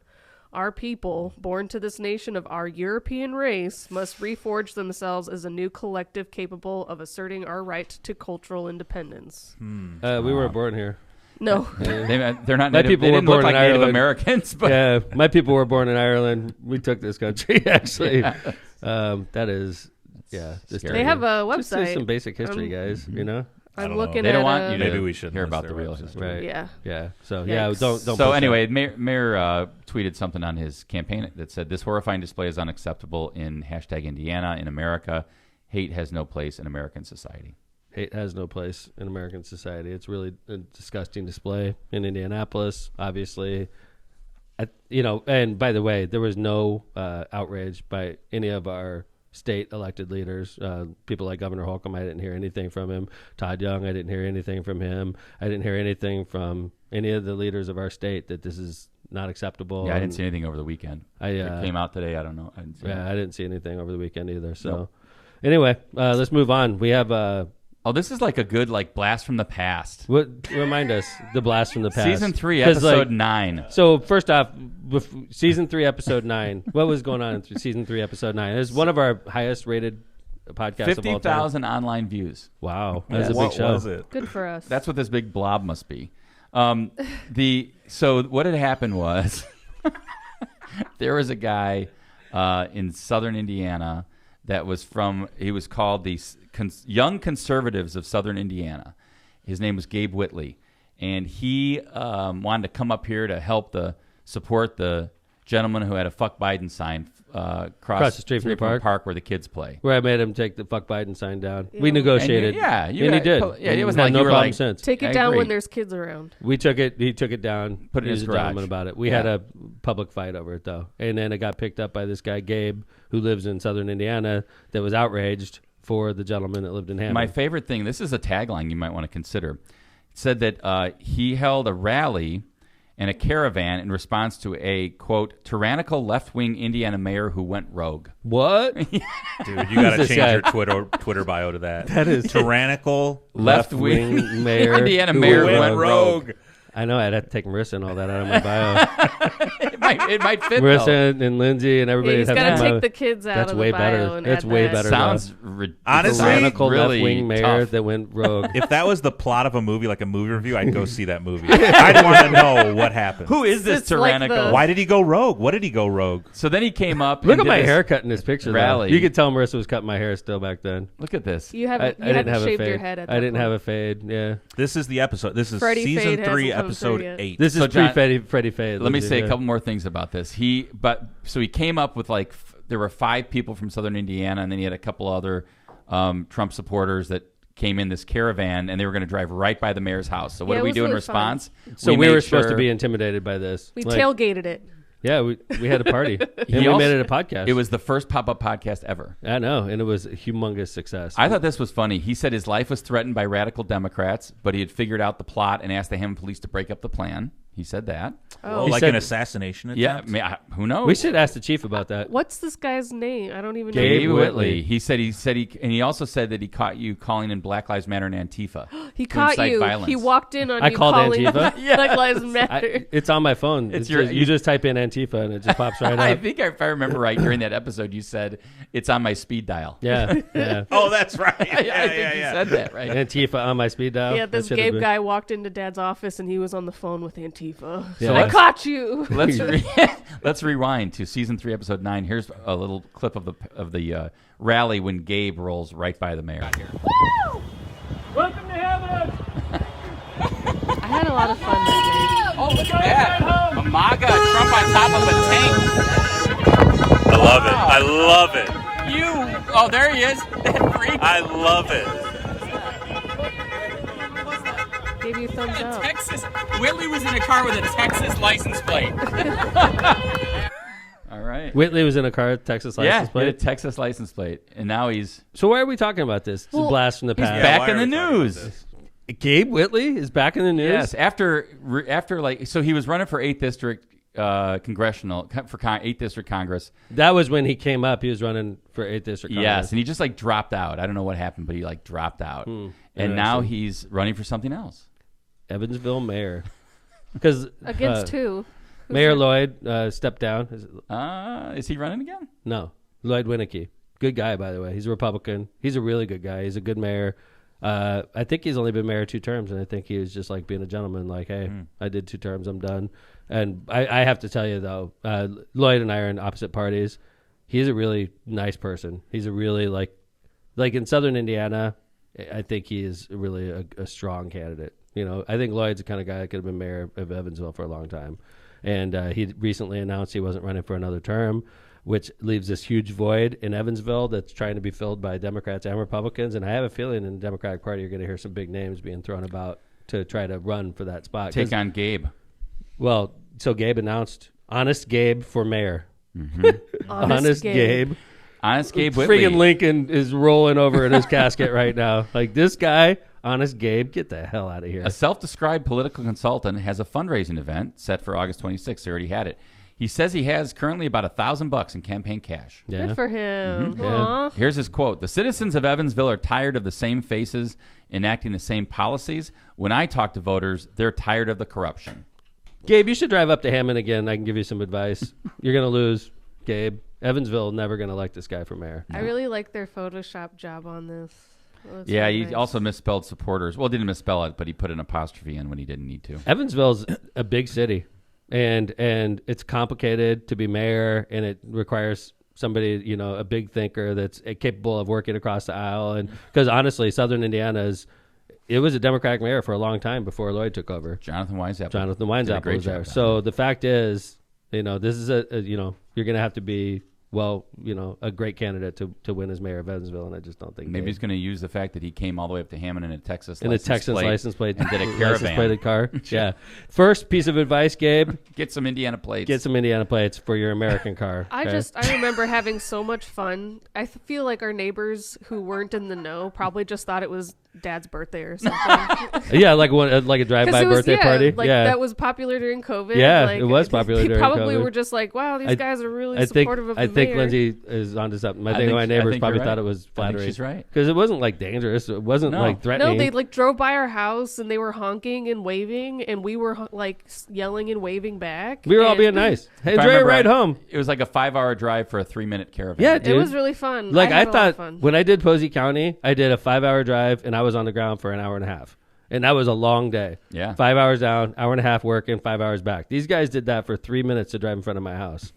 Speaker 4: Our people, born to this nation of our European race, must reforge themselves as a new collective capable of asserting our right to cultural independence.
Speaker 1: We were born here.
Speaker 4: No.
Speaker 2: They're not
Speaker 1: My
Speaker 2: native,
Speaker 1: people
Speaker 2: they
Speaker 1: were
Speaker 2: didn't
Speaker 1: born
Speaker 2: look like
Speaker 1: in
Speaker 2: Native
Speaker 1: Ireland.
Speaker 2: Americans, but
Speaker 1: Yeah, my people were born in Ireland. We took this country, actually. That is, just
Speaker 2: Scary.
Speaker 4: They have a
Speaker 1: just
Speaker 4: website.
Speaker 1: some basic history, guys. You know,
Speaker 4: I'm
Speaker 3: don't know.
Speaker 4: looking
Speaker 2: they
Speaker 4: at
Speaker 2: don't want you to
Speaker 3: Maybe we should
Speaker 2: hear
Speaker 3: list
Speaker 2: about
Speaker 3: their
Speaker 2: the real
Speaker 3: website.
Speaker 2: history.
Speaker 1: right?
Speaker 4: Yeah.
Speaker 1: Yeah. So
Speaker 4: Yikes.
Speaker 1: don't.
Speaker 2: So
Speaker 1: push
Speaker 2: anyway,
Speaker 1: that.
Speaker 2: Mayor tweeted something on his campaign that said, "This horrifying display is unacceptable in #Indiana in America. Hate has no place in American society."
Speaker 1: Hate has no place in American society. It's really a disgusting display in Indianapolis, obviously. And by the way, there was no outrage by any of our state elected leaders. People like Governor Holcomb, I didn't hear anything from him. Todd Young, I didn't hear anything from him. I didn't hear anything from any of the leaders of our state that this is not acceptable.
Speaker 2: Yeah, I didn't see anything over the weekend. It came out today. I don't know. I didn't see it.
Speaker 1: I didn't see anything over the weekend either. So anyway, let's move on. We have
Speaker 2: Oh, this is like a good blast from the past.
Speaker 1: remind us the blast from the past.
Speaker 2: Season 3,
Speaker 1: 'Cause,
Speaker 2: episode 9.
Speaker 1: So first off, season 3, episode 9. What was going on in season 3, episode 9? It was one of our highest rated podcasts of all time.
Speaker 2: 50,000 online views.
Speaker 1: Wow, that was a big
Speaker 3: What
Speaker 1: show.
Speaker 3: was it?
Speaker 4: Good for us.
Speaker 2: That's what this big blob must be. So what had happened was there was a guy in southern Indiana that was he was called the Young Conservatives of Southern Indiana. His name was Gabe Whitely, and he wanted to come up here to help support the gentleman who had a "Fuck Biden" sign across
Speaker 1: the street from the park?
Speaker 2: where the kids play.
Speaker 1: Where I made him take the "Fuck Biden" sign down. We negotiated.
Speaker 2: And
Speaker 1: he did.
Speaker 2: Yeah, it was
Speaker 1: Had
Speaker 2: like
Speaker 1: no
Speaker 2: you were
Speaker 1: problem
Speaker 2: like,
Speaker 1: since.
Speaker 4: Take it
Speaker 2: I
Speaker 4: down
Speaker 2: agree.
Speaker 4: when there's kids around.
Speaker 1: We took it. He took it down.
Speaker 2: Put it in
Speaker 1: He was
Speaker 2: his
Speaker 1: a
Speaker 2: garage.
Speaker 1: gentleman about it. We had a public fight over it though, and then it got picked up by this guy Gabe, who lives in southern Indiana, that was outraged for the gentleman that lived in Hammond.
Speaker 2: My favorite thing, this is a tagline you might want to consider. It said that he held a rally and a caravan in response to a, quote, tyrannical left-wing Indiana mayor who went rogue.
Speaker 1: What?
Speaker 3: Dude, you got to
Speaker 1: this
Speaker 3: change
Speaker 1: guy?
Speaker 3: your Twitter bio to that.
Speaker 1: That is
Speaker 3: tyrannical
Speaker 2: Left-wing
Speaker 1: mayor.
Speaker 2: Indiana
Speaker 1: who
Speaker 2: mayor
Speaker 3: went
Speaker 2: went
Speaker 3: rogue.
Speaker 1: I know. I'd have to take Marissa and all that out of my bio.
Speaker 2: It might fit, though.
Speaker 1: Marissa and Lindsay and everybody.
Speaker 4: He's
Speaker 1: have
Speaker 4: got to
Speaker 1: my-
Speaker 4: take the kids out
Speaker 1: That's
Speaker 4: of
Speaker 1: way
Speaker 4: the
Speaker 1: better.
Speaker 4: bio and
Speaker 1: That's
Speaker 4: add
Speaker 1: way
Speaker 4: that.
Speaker 1: better.
Speaker 2: Sounds
Speaker 3: Honestly,
Speaker 1: tyrannical
Speaker 2: really
Speaker 1: left-wing mayor
Speaker 2: tough.
Speaker 1: that went rogue.
Speaker 3: If that was the plot of a movie, like a movie review, I'd go see that movie. I'd want to know what happened.
Speaker 2: Who is this
Speaker 4: It's like
Speaker 2: tyrannical?
Speaker 4: the-
Speaker 3: Why did he go rogue? What did he go rogue?
Speaker 2: So then he came up.
Speaker 1: Look
Speaker 2: and
Speaker 1: at
Speaker 2: did
Speaker 1: my
Speaker 2: this
Speaker 1: haircut in this picture. though.
Speaker 2: rally.
Speaker 1: You could tell Marissa was cutting my hair still back then.
Speaker 2: Look at this.
Speaker 4: You
Speaker 1: I
Speaker 4: haven't, you
Speaker 1: didn't
Speaker 4: hadn't
Speaker 1: have a
Speaker 4: shaved
Speaker 1: fade.
Speaker 4: your head at that
Speaker 1: I didn't
Speaker 4: point.
Speaker 1: have a fade. Yeah.
Speaker 3: This is the episode. This is
Speaker 4: Freddie
Speaker 3: season
Speaker 4: Fade
Speaker 3: 3,
Speaker 4: hasn't come
Speaker 3: episode
Speaker 4: through yet.
Speaker 3: 8.
Speaker 1: This is
Speaker 2: So, John,
Speaker 1: Freddie Fade.
Speaker 2: Let me
Speaker 1: Lindsay,
Speaker 2: say
Speaker 1: yeah.
Speaker 2: a couple more things about this. So he came up with there were 5 people from southern Indiana, and then he had a couple other Trump supporters that came in this caravan, and they were going to drive right by the mayor's house. So what
Speaker 4: Yeah,
Speaker 2: did
Speaker 4: it
Speaker 2: we
Speaker 4: was
Speaker 2: do in
Speaker 4: really
Speaker 2: response?
Speaker 1: So we
Speaker 2: made
Speaker 1: were supposed to
Speaker 2: sure-
Speaker 1: be intimidated by this.
Speaker 4: We
Speaker 1: Like,
Speaker 4: tailgated it.
Speaker 1: Yeah, we had a party. and
Speaker 2: He
Speaker 1: we
Speaker 2: also-
Speaker 1: made it a podcast.
Speaker 2: It was the first pop-up podcast ever.
Speaker 1: I know, and it was a humongous success.
Speaker 2: I thought this was funny. He said his life was threatened by radical Democrats, but he had figured out the plot and asked the Hammond police to break up the plan. He said that.
Speaker 4: Oh,
Speaker 1: He
Speaker 3: Like
Speaker 1: said-
Speaker 3: an assassination attempt?
Speaker 2: Yeah, who knows?
Speaker 1: we should ask the chief about that.
Speaker 4: what's this guy's name? I don't even know.
Speaker 2: Gabe
Speaker 1: Gabe
Speaker 2: Whitley.
Speaker 1: Whitley.
Speaker 2: And he also said that he caught you calling in Black Lives Matter and Antifa.
Speaker 4: He
Speaker 2: to
Speaker 4: caught
Speaker 2: incite
Speaker 4: you.
Speaker 2: violence.
Speaker 4: He walked in on
Speaker 1: I
Speaker 4: you
Speaker 1: called
Speaker 4: calling
Speaker 1: Antifa?
Speaker 4: Black Lives Matter.
Speaker 1: It's on my phone.
Speaker 2: It's
Speaker 1: You just type in Antifa and it just pops right
Speaker 2: I
Speaker 1: up.
Speaker 2: think if I remember right, during that episode, you said it's on my speed dial.
Speaker 1: Yeah, yeah.
Speaker 3: Oh, that's right.
Speaker 2: I think you said that, right?
Speaker 1: Antifa on my speed dial.
Speaker 4: Yeah, this
Speaker 1: That should've
Speaker 4: Gabe
Speaker 1: been-
Speaker 4: guy walked into Dad's office and he was on the phone with Antifa.
Speaker 1: Yeah.
Speaker 4: I caught you.
Speaker 2: Let's rewind to season 3, episode 9. Here's a little clip of the rally when Gabe rolls right by the mayor.
Speaker 8: Welcome to heaven!
Speaker 4: I had a lot of fun that
Speaker 2: Oh, look at that! A MAGA Trump on top of a tank.
Speaker 5: I love it. I love it.
Speaker 2: Oh, there he is. That freak.
Speaker 5: I love it.
Speaker 4: day. Gave you a thumbs up.
Speaker 9: Texas. Whitley was in a car with a Texas license plate.
Speaker 2: All right.
Speaker 1: Whitley was in a car with Texas license
Speaker 2: Yeah, he had a
Speaker 1: plate.
Speaker 2: Texas license plate, and now he's
Speaker 1: So why are we talking about this? It's a blast from the past.
Speaker 2: back
Speaker 3: why
Speaker 2: in
Speaker 3: are
Speaker 2: the
Speaker 3: we talking about
Speaker 2: news.
Speaker 3: this?
Speaker 1: Gabe Whitley is back in the news.
Speaker 2: Yes, after so he was running for 8th district congressional for 8th district Congress.
Speaker 1: That was when he came up. He was running for 8th District Congress.
Speaker 2: Yes, and he just dropped out. I don't know what happened, but he dropped out, and now he's running for something else.
Speaker 1: Evansville mayor. Because
Speaker 4: Against who? Who's
Speaker 1: Mayor
Speaker 4: that?
Speaker 1: Lloyd stepped down.
Speaker 2: Is he running again?
Speaker 1: No, Lloyd Winnicky. Good guy, by the way. He's a Republican. He's a really good guy. He's a good mayor. I think he's only been mayor 2 terms, and I think he was just like being a gentleman. Like, hey, I did 2 terms, I'm done. And I have to tell you though, Lloyd and I are in opposite parties. He's a really nice person. He's a really like in Southern Indiana, I think he is really a strong candidate. You know, I think Lloyd's the kind of guy that could have been mayor of Evansville for a long time. And he recently announced he wasn't running for another term, which leaves this huge void in Evansville that's trying to be filled by Democrats and Republicans. And I have a feeling in the Democratic Party you're going to hear some big names being thrown about to try to run for that spot.
Speaker 2: Take on Gabe.
Speaker 1: Well, so Gabe announced Honest Gabe for mayor.
Speaker 4: Honest Gabe.
Speaker 2: Honest Gabe Whitley.
Speaker 1: Friggin' Lincoln is rolling over in his casket right now. Like, this guy, Honest Gabe, get the hell out of here.
Speaker 2: A self-described political consultant has a fundraising event set for August 26th. He already had it. He says he has currently about $1,000 in campaign cash.
Speaker 1: Yeah.
Speaker 4: Good for him.
Speaker 1: Yeah.
Speaker 2: Here's his quote. The citizens of Evansville are tired of the same faces enacting the same policies. When I talk to voters, they're tired of the corruption.
Speaker 1: Gabe, you should drive up to Hammond again. I can give you some advice. You're going to lose, Gabe. Evansville never going to elect this guy for mayor.
Speaker 4: I really like their Photoshop job on this.
Speaker 2: Yeah,
Speaker 4: really
Speaker 2: he
Speaker 4: nice.
Speaker 2: also misspelled supporters. Well, didn't misspell it, but he put an apostrophe in when he didn't need to.
Speaker 1: Evansville's a big city, and it's complicated to be mayor, and it requires somebody, you know, a big thinker that's capable of working across the aisle. And because honestly, Southern Indiana it was a Democratic mayor for a long time before Lloyd took over.
Speaker 2: Jonathan Weinzapple
Speaker 1: was there. So the fact is, you know, this is you know, you're going to have to be, well, you know, a great candidate to win as mayor of Evansville, and I just don't think
Speaker 2: maybe he's going to use the fact that he came all the way up to Hammond in a Texas
Speaker 1: license plate
Speaker 2: and did a
Speaker 1: license
Speaker 2: caravan
Speaker 1: plated car. Yeah. First piece of advice, Gabe:
Speaker 2: get some Indiana plates.
Speaker 1: Get some Indiana plates for your American car. Okay?
Speaker 4: I remember having so much fun. I feel like our neighbors who weren't in the know probably just thought it was Dad's birthday or something.
Speaker 1: Yeah, like a drive-by birthday party.
Speaker 4: That was popular during COVID.
Speaker 1: Yeah,
Speaker 4: like,
Speaker 1: it was popular during COVID.
Speaker 4: They probably were just like, wow, these guys are really supportive of the
Speaker 1: I think
Speaker 4: mayor.
Speaker 1: Lindsay is onto something. I think my neighbors probably thought it was flattering.
Speaker 2: She's right.
Speaker 1: Because it wasn't like dangerous. It wasn't like threatening.
Speaker 4: No, they like drove by our house and they were honking and waving, and we were like yelling and waving back.
Speaker 1: We were all being nice. Hey, enjoy your ride home.
Speaker 2: It was like a 5-hour drive for a 3-minute caravan.
Speaker 1: Yeah, dude.
Speaker 4: It was really fun.
Speaker 1: Like I
Speaker 4: had a lot of
Speaker 1: thought
Speaker 4: fun.
Speaker 1: when I did Posey County, I did a 5-hour drive and I was on the ground for an hour and a half. And that was a long day.
Speaker 2: Yeah.
Speaker 1: 5 hours down, hour and a half working, 5 hours back. These guys did that for 3 minutes to drive in front of my house.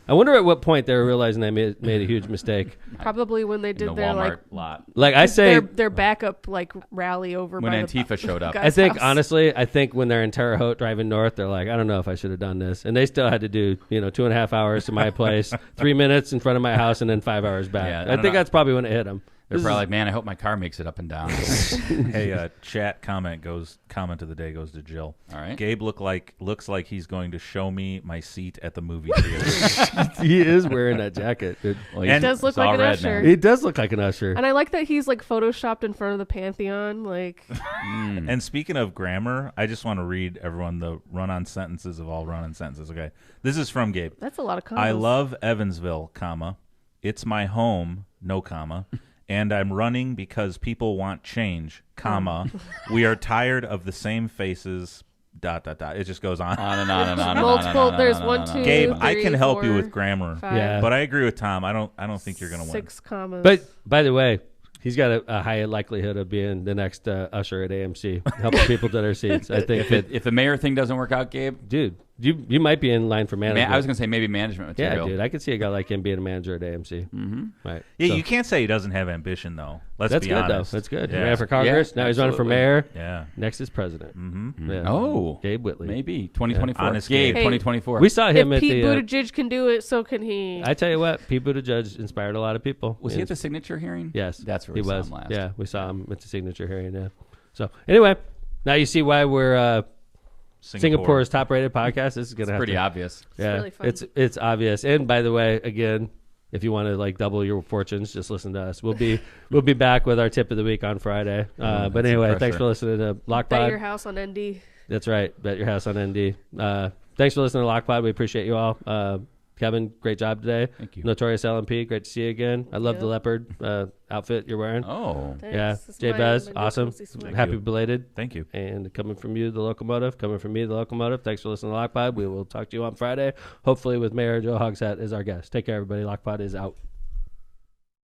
Speaker 1: I wonder at what point they were realizing they made a huge mistake.
Speaker 4: Probably when they did their
Speaker 2: Walmart lot.
Speaker 1: Like I say,
Speaker 4: their backup like rally over
Speaker 2: when
Speaker 4: by
Speaker 2: Antifa showed up.
Speaker 1: I think honestly, when they're in Terre Haute driving north, they're like, I don't know if I should have done this, and they still had to do 2.5 hours to my place, 3 minutes in front of my house, and then 5 hours back.
Speaker 2: Yeah,
Speaker 1: I think that's probably when it hit them.
Speaker 2: They're probably like, man, I hope my car makes it up and down.
Speaker 3: Hey, chat comment of the day goes to Jill.
Speaker 2: All right.
Speaker 3: Gabe looks like he's going to show me my seat at the movie theater.
Speaker 1: He is wearing that jacket, dude.
Speaker 2: Well,
Speaker 4: he does look like an usher.
Speaker 1: He does look like an usher.
Speaker 4: And I like that he's like photoshopped in front of the Pantheon. Like,
Speaker 3: And speaking of grammar, I just want to read everyone the run-on sentences of all run-on sentences. Okay, this is from Gabe.
Speaker 4: that's a lot of commas.
Speaker 3: I love Evansville, comma. It's my home, no comma. And I'm running because people want change, comma. We are tired of the same faces, ... It just goes on.
Speaker 2: On and on and on.
Speaker 4: Multiple. There's 1, 2,
Speaker 3: Gabe,
Speaker 4: 3,
Speaker 3: I can help you
Speaker 4: 4,
Speaker 3: with grammar.
Speaker 4: 5,
Speaker 1: Yeah.
Speaker 3: But I agree with Tom. I don't think you're going to win.
Speaker 4: 6 commas.
Speaker 1: But by the way, he's got a high likelihood of being the next usher at AMC, helping people to their seats. I think
Speaker 2: if the mayor thing doesn't work out, Gabe,
Speaker 1: dude, you might be in line for management.
Speaker 2: I was going to say maybe management material.
Speaker 1: Yeah, dude, I could see a guy like him being a manager at AMC. Mm-hmm. Right.
Speaker 3: Yeah,
Speaker 1: So,
Speaker 3: you can't say he doesn't have ambition, though. Let's
Speaker 1: that's
Speaker 3: be
Speaker 1: good,
Speaker 3: honest.
Speaker 1: though. That's good.
Speaker 3: Yeah.
Speaker 1: He ran for Congress.
Speaker 2: Yeah,
Speaker 1: now he's running for
Speaker 2: absolutely.
Speaker 1: mayor.
Speaker 3: Yeah.
Speaker 1: Next is president.
Speaker 3: Mm-hmm.
Speaker 1: Yeah.
Speaker 2: Oh,
Speaker 1: Gabe Whitley.
Speaker 2: maybe 2024.
Speaker 3: Honest
Speaker 2: Gabe,
Speaker 3: Gabe.
Speaker 2: 2024.
Speaker 1: We saw him
Speaker 4: if
Speaker 1: at
Speaker 4: Pete
Speaker 1: the.
Speaker 4: Buttigieg can do it, so can he.
Speaker 1: I tell you what, Pete Buttigieg inspired a lot of people.
Speaker 2: Was he at the signature hearing?
Speaker 1: Yes,
Speaker 2: That's where
Speaker 1: he
Speaker 2: we saw
Speaker 1: was.
Speaker 2: him last.
Speaker 1: Yeah, we saw him at the signature hearing. Yeah. So anyway, now you see why we're Singapore's top-rated podcast. This is gonna have
Speaker 2: Pretty
Speaker 1: to,
Speaker 2: obvious.
Speaker 1: Yeah,
Speaker 4: really fun.
Speaker 1: it's obvious. And by the way, again, if you want to like double your fortunes, just listen to us. We'll be back with our tip of the week on Friday. But anyway, thanks for listening to Lockpot.
Speaker 4: Bet your house on ND.
Speaker 1: That's right. Bet your house on ND. Thanks for listening to Lockpot. We appreciate you all. Kevin, great job today.
Speaker 2: Thank you.
Speaker 1: Notorious LMP, great to see you again. I love the
Speaker 4: Yep.
Speaker 1: leopard outfit you're wearing.
Speaker 2: Oh,
Speaker 4: Thanks.
Speaker 1: Yeah,
Speaker 4: This is
Speaker 1: Jay
Speaker 4: my
Speaker 1: Bez,
Speaker 4: new
Speaker 1: awesome.
Speaker 4: fancy swag.
Speaker 1: Happy
Speaker 3: you.
Speaker 1: belated.
Speaker 3: Thank you.
Speaker 1: And coming from you, the locomotive. Coming from me, the locomotive. Thanks for listening to Lockpot. We will talk to you on Friday, hopefully with Mayor Joe Hogsett as our guest. Take care, everybody. Lockpot is out.